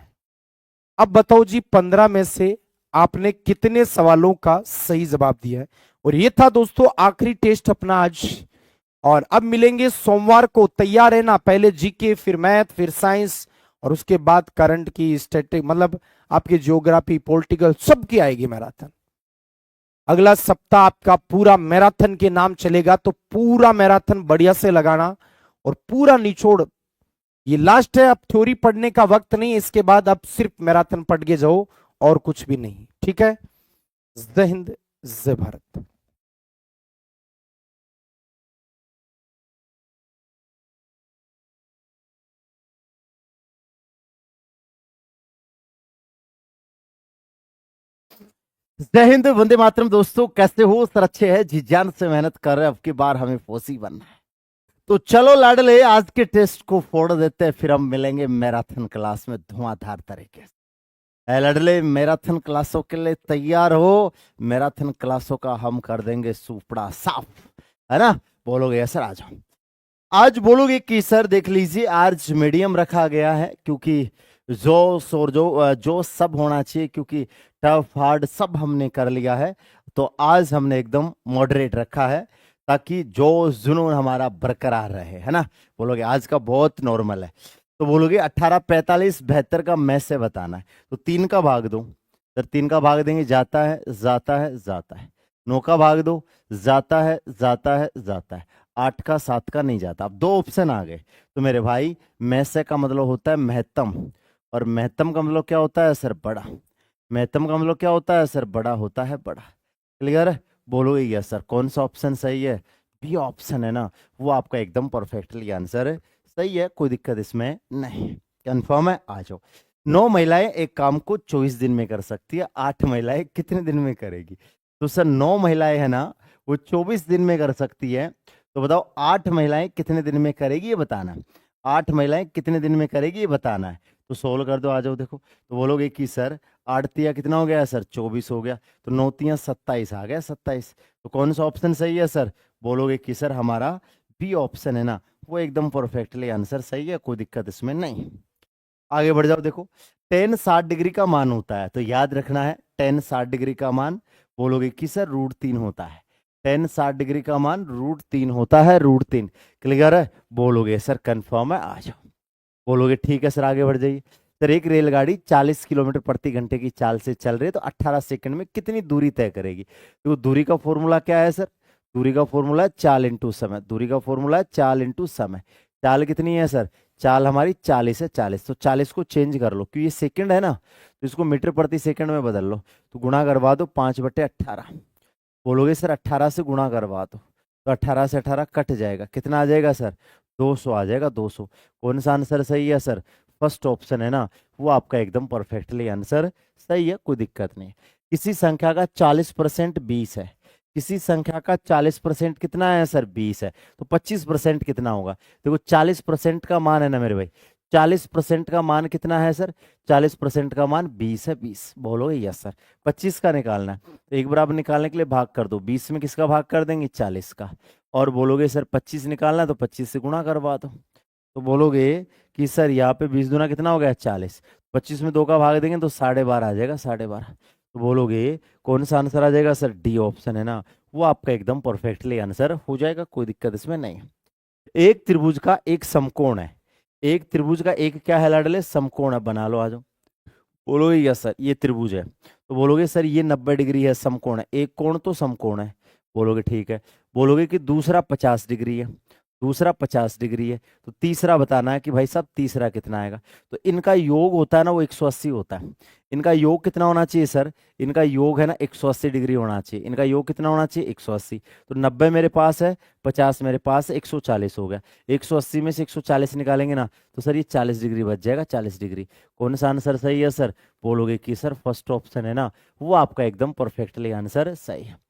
अब बताओ जी 15 में से आपने कितने सवालों का सही जवाब दिया है? और ये था दोस्तों आखिरी टेस्ट अपना आज, और अब मिलेंगे सोमवार को। तैयार है ना? पहले जीके, फिर मैथ, फिर साइंस, और उसके बाद करंट की, स्टैटिक, मतलब आपकी ज्योग्राफी, पॉलिटिकल, सबकी आएगी मैराथन। अगला सप्ताह आपका पूरा मैराथन के नाम चलेगा, तो पूरा मैराथन बढ़िया से लगाना और पूरा निचोड़। ये लास्ट है, अब थ्योरी पढ़ने का वक्त नहीं, इसके बाद अब सिर्फ मैराथन पढ़ के जाओ और कुछ भी नहीं, ठीक है? जय हिंद, जय भारत। जय हिंद, वंदे मातरम। दोस्तों कैसे हो? सर अच्छे हैं जी, जान से मेहनत कर रहे हैं, अब की बार हमें फौजी बनना है। तो चलो लाडले, आज के टेस्ट को फोड़ देते हैं, फिर हम मिलेंगे मैराथन क्लास में धुआंधार तरीके से। लाडले मैराथन क्लासों के लिए तैयार हो? मैराथन क्लासों का हम कर देंगे सुपड़ा साफ, है ना? बोलोगे यस सर? आ जाओ। आज बोलोगे कि सर देख लीजिए आज मीडियम रखा गया है, क्योंकि जोश और जो सब होना चाहिए, क्योंकि टफ हार्ड सब हमने कर लिया है। तो आज हमने एकदम मॉडरेट रखा है, ताकि जोश जुनून हमारा बरकरार रहे, है ना? बोलोगे आज का बहुत नॉर्मल है। तो बोलोगे 18, 45, 72 का मैं से बताना है, तो 3 का भाग दो सर। 3 का भाग देंगे, जाता है जाता है जाता है। 9 का भाग दो, जाता है जाता है जाता है। 8 का 7 का नहीं जाता। अब 2 ऑप्शन आ गए, तो मेरे भाई मैं से का मतलब होता है महत्तम, और महत्तम का मतलब क्या होता है सर? बड़ा। महत्तम का मतलब क्या होता है सर? बड़ा होता है बड़ा। क्लियर है? बोलो यस सर। कौन सा ऑप्शन सही है? बी ऑप्शन है ना, वो आपका एकदम परफेक्टली आंसर है, सही है, कोई दिक्कत इसमें नहीं। कंफर्म है? आ जाओ। 9 महिलाएं एक काम को 24 दिन में कर सकती है, 8 महिलाएं कितने दिन में करेगी? तो सर 9 महिलाएं है ना, वो 24 दिन में कर सकती है, तो बताओ 8 महिलाएं कितने दिन में करेगी ये बताना है। 8 महिलाएं कितने दिन में करेगी ये बताना है, तो सोल्व कर दो। आ जाओ। देखो तो बोलोगे कि सर 8 तिया कितना हो गया सर? 24 हो गया, तो 9 तिया 27 आ गया, 27। तो कौन सा ऑप्शन सही है सर? बोलोगे कि सर हमारा बी ऑप्शन है ना, वो एकदम परफेक्टली आंसर सही है, कोई दिक्कत इसमें नहीं। आगे बढ़ जाओ। देखो 10 60 डिग्री का मान होता है, तो याद रखना है 10 60 डिग्री का मान। बोलोगे कि सर √3 होता है। 10 60 डिग्री का मान √3 होता है, √3। क्लियर है? बोलोगे सर कंफर्म है? आ जाओ। बोलोगे ठीक है सर, आगे बढ़ जाइए। सर एक रेलगाड़ी 40 किलोमीटर प्रति घंटे की चाल से चल रही है, तो 18 सेकंड में कितनी दूरी तय करेगी? तो दूरी का फॉर्मूला क्या है सर? दूरी का फॉर्मूला है चाल इंटू समय। दूरी का फॉर्मूला है चाल इंटू समय। चाल कितनी है सर? चाल हमारी 40 है, 40। तो 40 को चेंज कर लो, क्योंकि ये सेकंड है ना, तो इसको मीटर प्रति सेकंड में बदल लो, तो गुणा करवा दो 5/18। बोलोगे सर 18 से गुणा करवा दो, तो 18 से 18 कट जाएगा, कितना आ जाएगा सर? 200 आ जाएगा, 200। कौन सा आंसर सही है सर? फर्स्ट ऑप्शन है ना, वो आपका एकदम परफेक्टली आंसर सही है, कोई दिक्कत नहीं। किसी संख्या का 40% 20 है, किसी संख्या का 40% कितना है सर? 20 है, तो 25% कितना होगा? देखो 40% का मान है ना मेरे भाई, 40% का मान कितना है सर? 40% का मान 20 है। 20 बोलोगे यस सर। 25 का निकालना है तो एक बार आप निकालने के लिए भाग कर दो। 20 में किसका भाग कर देंगे? 40 का। और बोलोगे सर 25 निकालना है तो 25 से गुणा करवा दो। तो बोलोगे कि सर यहाँ पे 20 दूना कितना हो गया? 40। 25 में 2 का भाग देंगे तो 12.5 आ जाएगा। 12.5। तो बोलोगे कौन सा आंसर आ जाएगा सर? डी ऑप्शन है ना, वो आपका एकदम परफेक्टली आंसर हो जाएगा। कोई दिक्कत इसमें नहीं है। एक त्रिभुज का एक समकोण है। एक त्रिभुज का एक क्या है लाडले? समकोण है। बना लो, आ जाओ। बोलोगे यस सर ये त्रिभुज है। तो बोलोगे सर ये 90 डिग्री है, समकोण है। एक कोण तो समकोण है। बोलोगे ठीक है। बोलोगे कि दूसरा 50 डिग्री है। दूसरा 50 डिग्री है। तो तीसरा बताना है कि भाई साहब तीसरा कितना आएगा। तो इनका योग होता है ना वो 180 होता है। इनका योग कितना होना चाहिए सर? इनका योग है ना 180 डिग्री होना चाहिए। इनका योग कितना होना चाहिए? 180। तो 90 मेरे पास है, 50 मेरे पास है, 140 हो गया। 180 में से 140 निकालेंगे ना तो सर ये 40 डिग्री बच जाएगा। 40 डिग्री। कौन सा आंसर सही है सर? बोलोगे कि सर फर्स्ट ऑप्शन है ना, वो आपका एकदम परफेक्टली आंसर सही है।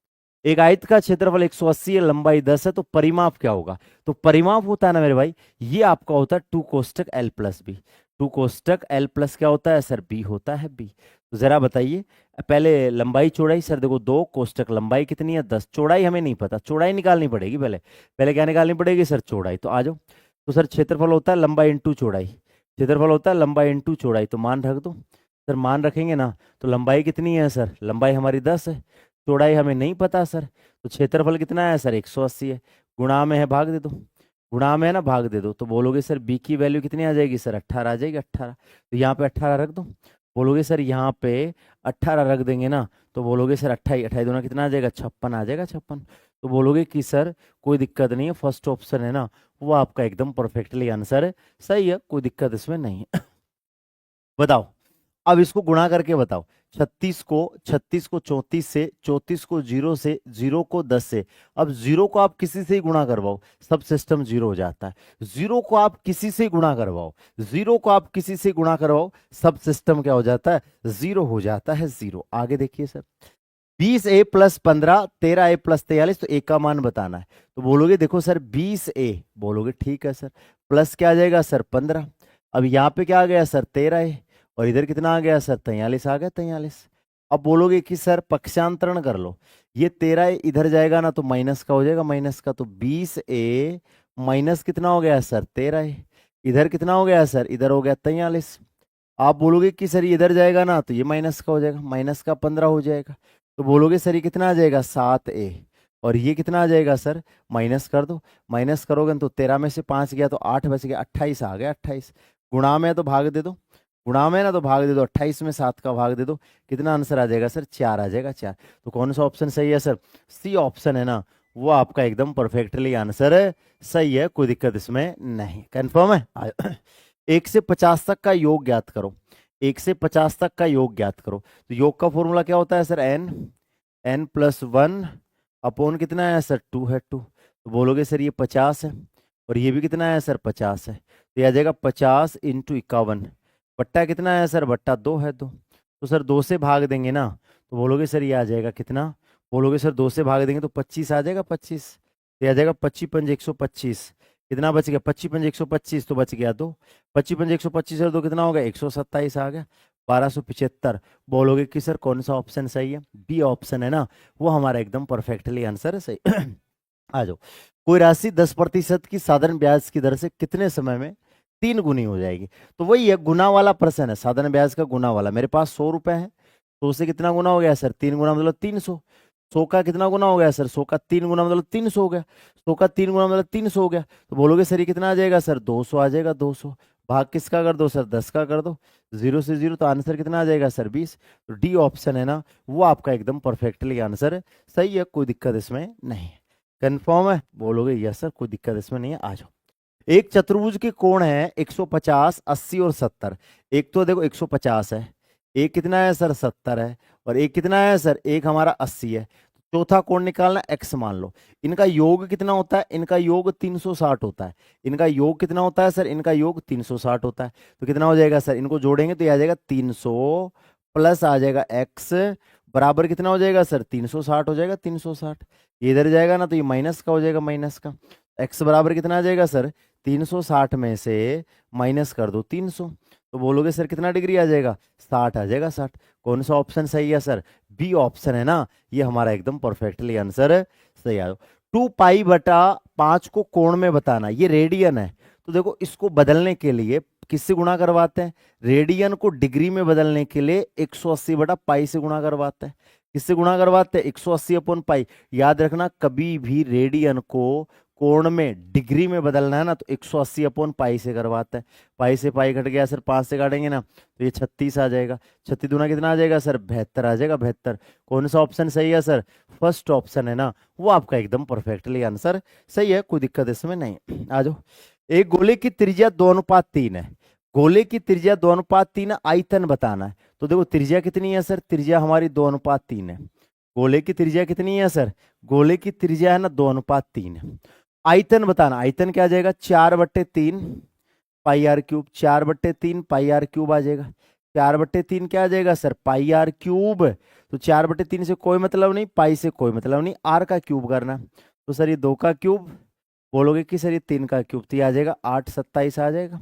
एक आयत का क्षेत्रफल 180 है, लंबाई 10 है, तो परिमाप क्या होगा? तो परिमाप होता है ना मेरे भाई, ये आपका होता है 2 कोष्टक L प्लस बी। 2 कोष्टक L प्लस क्या होता है सर? बी होता है। बी। तो जरा बताइए पहले लंबाई चौड़ाई। सर देखो 2 कोष्टक लंबाई कितनी है? 10। चौड़ाई हमें नहीं पता, चौड़ाई निकालनी पड़ेगी पहले। पहले क्या निकालनी पड़ेगी सर? चौड़ाई। तो आ जाओ। तो सर क्षेत्रफल होता है लंबाई इंटू चौड़ाई। क्षेत्रफल होता है लंबाई इंटू चौड़ाई। तो मान रख दो। सर मान रखेंगे ना तो लंबाई कितनी है सर? लंबाई हमारी 10 है। चौड़ाई हमें नहीं पता सर। तो क्षेत्रफल कितना है सर? 180 है। गुणा में है, भाग दे दो। गुणा में है ना, भाग दे दो। तो बोलोगे सर बी की वैल्यू कितनी आ जाएगी सर? 18 आ जाएगी। 18। तो यहाँ पे 18 रख दो। बोलोगे सर यहाँ पे 18 रख देंगे ना तो बोलोगे सर 28 28 दूना कितना आ जाएगा? 56 आ जाएगा। 56। तो बोलोगे कि सर कोई दिक्कत नहीं है, फर्स्ट ऑप्शन है ना वो आपका एकदम परफेक्टली आंसर है सही है। कोई दिक्कत इसमें नहीं है। बताओ अब इसको गुणा करके बताओ। 36 को 34 से, 34 को 0 से, 0 को 10 से। अब 0 को आप किसी से ही गुणा करवाओ, सब सिस्टम 0 हो जाता है। 0 को आप किसी से गुणा करवाओ, 0 को आप किसी से गुणा करवाओ, सब सिस्टम क्या हो जाता है? 0 हो जाता है। 0। आगे देखिए sir 20a plus 15, 13a plus 43। तो ए का मान बताना है। तो बोलोगे देखो सर 20a, बोलोगे ठीक है सर, प्लस क्या आ जाएगा सर? 15। अब यहाँ पे क्या आ गया सर? 13a। और इधर कितना आ गया सर? 43 आ गया। 43। अब बोलोगे कि सर पक्षांतरण कर लो। ये 13 इधर जाएगा ना तो माइनस का हो जाएगा, माइनस का। तो 20a माइनस कितना हो गया सर? 13a। इधर कितना हो गया सर? इधर हो गया 43। आप बोलोगे कि सर ये इधर जाएगा ना तो ये माइनस का हो जाएगा, माइनस का 15 हो जाएगा। तो बोलोगे सर ये कितना आ जाएगा? 7a। और ये कितना आ जाएगा सर? माइनस कर दो। माइनस करोगे तो 13 में से 5 गया तो 8 बच गया। 28 आ गया। 28। गुणा में है तो भाग दे दो। गुणा में है ना तो भाग दे दो। 28 में 7 का भाग दे दो। कितना आंसर आ जाएगा सर? 4 आ जाएगा। 4। तो कौन सा ऑप्शन सही है सर? सी ऑप्शन है ना, वो आपका एकदम परफेक्टली आंसर है सही है। कोई दिक्कत इसमें नहीं। कंफर्म है? 1 से 50 तक का योग ज्ञात करो। 1 से 50 तक का योग ज्ञात करो। तो योग का फॉर्मूला क्या होता है सर? n प्लस 1 अपॉन कितना है सर? 2 है। 2। तो बोलोगे सर ये 50 है और ये भी कितना है सर? 50 है। तो ये आ जाएगा 50 इंटू 51। बट्टा कितना है सर? बट्टा 2 है। 2। तो सर 2 से भाग देंगे ना तो बोलोगे सर ये आ जाएगा कितना? बोलोगे सर 2 से भाग देंगे तो 25 आ जाएगा। 25। तो ये आ जाएगा 25 पंज 125। कितना बच गया? 25 पंज 125। तो बच गया 2। 25 पंज 125 और 2 कितना हो गया? 127 आ गया। 1275। बोलोगे कि सर कौन सा ऑप्शन सही है? बी ऑप्शन है ना, वो हमारा एकदम परफेक्टली आंसर है सही। आ जाओ। कोई राशि 10% की साधारण ब्याज की दर से कितने समय में 3 गुनी हो जाएगी? तो वही है, गुना वाला प्रश्न है, साधारण ब्याज का गुना वाला। मेरे पास 100 रुपए है, 100 से कितना गुना हो गया सर? 3 गुना मतलब 300। 100 का कितना गुना हो गया सर? 100 का 3 गुना मतलब 300 हो गया। 100 का 3 गुना मतलब 300 हो गया। तो बोलोगे सर ये कितना आ जाएगा सर? 200 आ जाएगा। 200 भाग किसका कर दो सर? 10 का कर दो। 0 से 0 तो आंसर कितना आ जाएगा सर? 20। तो डी ऑप्शन है ना, वो आपका एकदम परफेक्टली आंसर है सही है। कोई दिक्कत इसमें नहीं है। कंफर्म है? बोलोगे यस सर, कोई दिक्कत इसमें नहीं है। आ जाओ। एक चतुर्भुज के कोण है 150, 80 और 70। एक तो देखो 150 है, एक कितना है सर? 70 है, और एक कितना है सर? एक हमारा 80 है। चौथा कोण निकालना, x मान लो। इनका योग कितना होता है? इनका योग 360 होता है। इनका योग कितना होता है सर? इनका योग 360 होता है। तो कितना हो जाएगा सर? इनको जोड़ेंगे तो ये आ जाएगा 300 प्लस आ जाएगा x बराबर कितना हो जाएगा सर? 360 हो जाएगा। 360 ये इधर जाएगा ना तो ये माइनस का हो जाएगा, माइनस का। x बराबर कितना आ जाएगा सर? 360 में से माइनस कर दो 300, तो बोलोगे सर कितना डिग्री आ जाएगा, 60 आ जाएगा 60। कौन सा ऑप्शन सही है सर, बी ऑप्शन है ना, ये हमारा एकदम परफेक्टली आंसर सही आ जाओ। 2π/5 को कोण में बताना, ये रेडियन है, तो देखो इसको बदलने के लिए किससे गुणा करवाते हैं, रेडियन को डिग्री में बदलने के लिए 180/π से गुणा करवाते हैं। किससे गुणा करवाते हैं, 180/π। याद रखना कभी भी रेडियन को कोण में डिग्री में बदलना है ना, तो 180/π से करवाते हैं। पाई से पाई घट गया सर, 5 से काटेंगे ना तो ये 36 आ जाएगा। 36 दूना कितना आ जाएगा सर, 72 आ जाएगा 72। कौन सा ऑप्शन सही है सर, फर्स्ट ऑप्शन है ना, वो आपका एकदम परफेक्टली आंसर सही है, कोई दिक्कत इसमें नहीं। आ जाओ। एक गोले की त्रिज्या 2:3 है, गोले की त्रिज्या 2:3 है, आयतन बताना है। तो देखो त्रिज्या कितनी है सर, त्रिज्या हमारी 2:3 है। गोले की त्रिज्या कितनी है सर, गोले की त्रिज्या है ना 2:3 है। आयतन बताना, आयतन क्या आ जाएगा, 4/3 πr³, 4/3 πr³ आ जाएगा। 4/3 क्या आ जाएगा सर, πr³। तो 4/3 से कोई मतलब नहीं, पाई से कोई मतलब नहीं, r का क्यूब करना। तो सर ये 2 का क्यूब, बोलोगे कि सर ये 3 का क्यूब, तो ये आ जाएगा 8×27 आ जाएगा।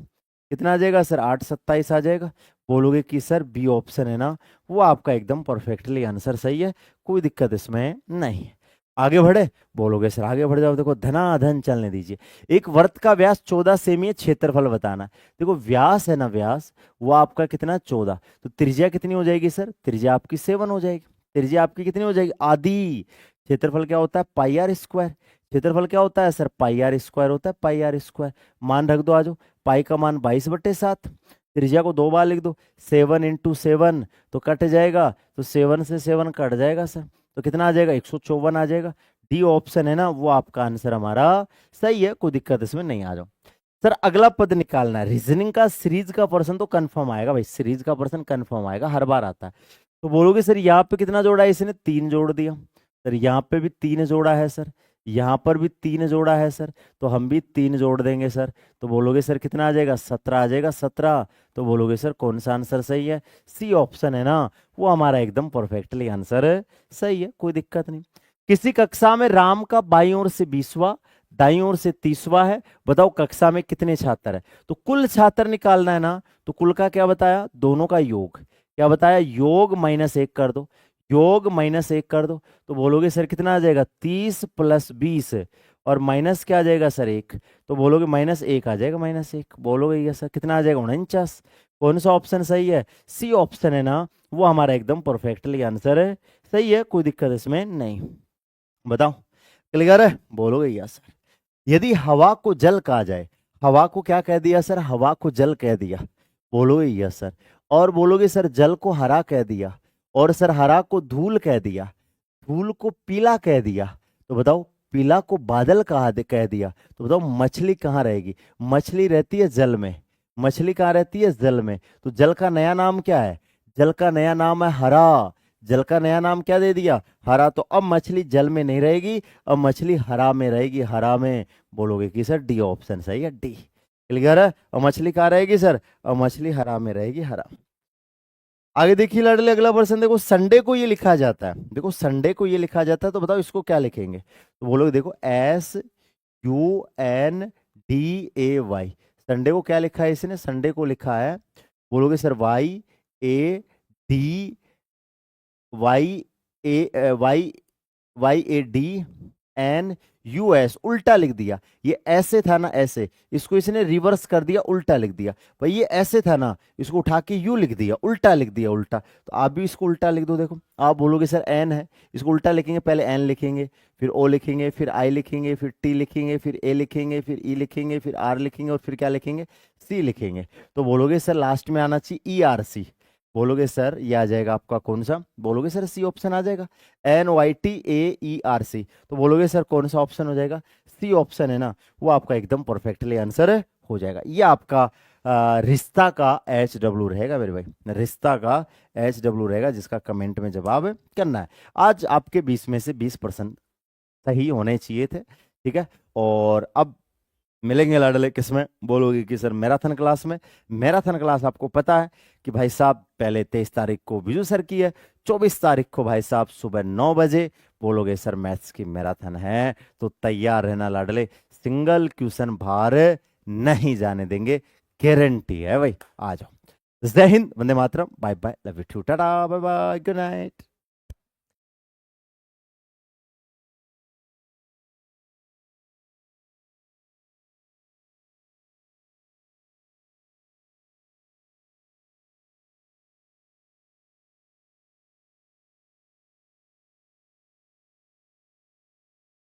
कितना आ जाएगा सर, 8×27 आ जाएगा। बोलोगे कि सर बी ऑप्शन है ना, वो आपका एकदम परफेक्टली आंसर सही है, कोई दिक्कत इसमें नहीं है। आगे बढ़े, बोलोगे सर आगे बढ़ जाओ। देखो धनाधन चलने दीजिए। एक वृत्त का व्यास 14 सेमी है, क्षेत्रफल बताना है। देखो व्यास है ना, व्यास वो आपका कितना 14, तो त्रिज्या कितनी हो जाएगी सर, त्रिज्या आपकी 7 हो जाएगी। त्रिज्या आपकी कितनी हो जाएगी, आधी। क्षेत्रफल क्या होता है, πr²। क्षेत्रफल क्या होता है सर, πr² होता है, πr²। मान रख दो, आ जाओ। पाई का मान 22/7, त्रिज्या को 2 बार लिख दो, 7 × 7 तो कट जाएगा, तो 7 से 7 कट जाएगा सर, तो कितना आ जाएगा, 154 आ जाएगा। डी ऑप्शन है ना, वो आपका आंसर हमारा सही है, कोई दिक्कत इसमें नहीं। आ जाओ सर, अगला पद निकालना है। रीजनिंग का सीरीज का पर्सन तो कंफर्म आएगा भाई, सीरीज का पर्सन कंफर्म आएगा, हर बार आता है। तो बोलोगे सर यहाँ पे कितना जोड़ा है, इसने 3 जोड़ दिया सर, यहाँ पे भी 3 जोड़ा है सर, यहाँ पर भी 3 जोड़ा है सर, तो हम भी 3 जोड़ देंगे सर। तो बोलोगे सर कितना आ जाएगा, 17 आ जाएगा 17। तो बोलोगे सर कौन सा आंसर सही है, सी ऑप्शन है ना, वो हमारा एकदम परफेक्टली आंसर सही है, कोई दिक्कत नहीं। किसी कक्षा में राम का बाईं ओर से 20वां, दाईं ओर से 30वां है, बताओ कक्षा में कितने छात्र है। तो कुल छात्र निकालना है ना, तो कुल का क्या बताया, दोनों का योग। क्या बताया, योग -1 कर दो, योग -1 कर दो। तो बोलोगे सर कितना आ जाएगा, 30 + 20 और माइनस क्या आ जाएगा सर 1, तो बोलोगे -1 आ जाएगा, -1। बोलोगे ये सर कितना आ जाएगा, 49। कौन सा ऑप्शन सही है, सी ऑप्शन है ना, वो हमारा एकदम परफेक्टली आंसर है सही है, कोई दिक्कत इसमें नहीं। बताओ क्लियर है, बोलोगे यस सर। यदि हवा को जल कहा जाए, हवा को क्या कह दिया सर, हवा को जल कह दिया, बोलोगे यस सर। और बोलोगे सर जल को हरा कह दिया, और सर हरा को धूल कह दिया, धूल को पीला कह दिया, तो बताओ पीला को बादल कह दिया, तो बताओ मछली कहाँ रहेगी, मछली रहती है जल में, मछली कहाँ रहती है, जल में। तो जल का नया नाम क्या है, जल का नया नाम है हरा, जल का नया नाम क्या दे दिया, हरा। तो अब मछली जल में नहीं रहेगी, अब मछली हरा में रहेगी, हरा में। बोलोगे कि सर डी ऑप्शन सही है, डी क्लियर है। और मछली कहाँ रहेगी सर, और मछली हरा में रहेगी, हरा। आगे देखिए लाडले, अगला प्रश्न देखो, संडे को ये लिखा जाता है, देखो संडे को ये लिखा जाता है, तो बताओ इसको क्या लिखेंगे। तो बोलोगे देखो SUNDAY, संडे को क्या लिखा है इसने, संडे को लिखा है, बोलोगे सर YADNUS, उल्टा लिख दिया। ये ऐसे था ना, ऐसे, इसको इसने रिवर्स कर दिया, उल्टा लिख दिया। भाई ये ऐसे था ना, इसको उठा के यू लिख दिया, उल्टा लिख दिया, उल्टा। तो आप भी इसको उल्टा लिख दो। देखो आप बोलोगे सर एन है, इसको उल्टा लिखेंगे, पहले एन लिखेंगे, फिर ओ लिखेंगे, फिर आई लिखेंगे, फिर टी लिखेंगे, फिर ए लिखेंगे, फिर ई लिखेंगे, फिर आर लिखेंगे, और फिर क्या लिखेंगे, सी लिखेंगे। तो बोलोगे सर लास्ट में आना चाहिए ERC, बोलोगे सर ये आ जाएगा आपका कौन सा, बोलोगे सर सी ऑप्शन आ जाएगा, NYTAERC। तो बोलोगे सर कौन सा ऑप्शन हो जाएगा, सी ऑप्शन है ना, वो आपका एकदम परफेक्टली आंसर हो जाएगा। ये आपका रिश्ता का HW रहेगा मेरे भाई, रिश्ता का HW रहेगा, जिसका कमेंट में जवाब करना है। आज आपके 20 में से 20% सही होने चाहिए थे, ठीक है। और अब मिलेंगे लाडले किसमें, बोलोगे कि सर मैराथन क्लास में। मैराथन क्लास आपको पता है कि भाई साहब पहले 23 तारीख को विजू सर की है, 24 तारीख को भाई साहब सुबह 9 बजे। बोलोगे सर मैथ्स की मैराथन है, तो तैयार रहना लाडले, सिंगल क्वेश्चन भार नहीं जाने देंगे, गारंटी है भाई। आ जाओ। जय हिंद, वंदे मातरम, bye bye, love you too, tata, bye bye, good night.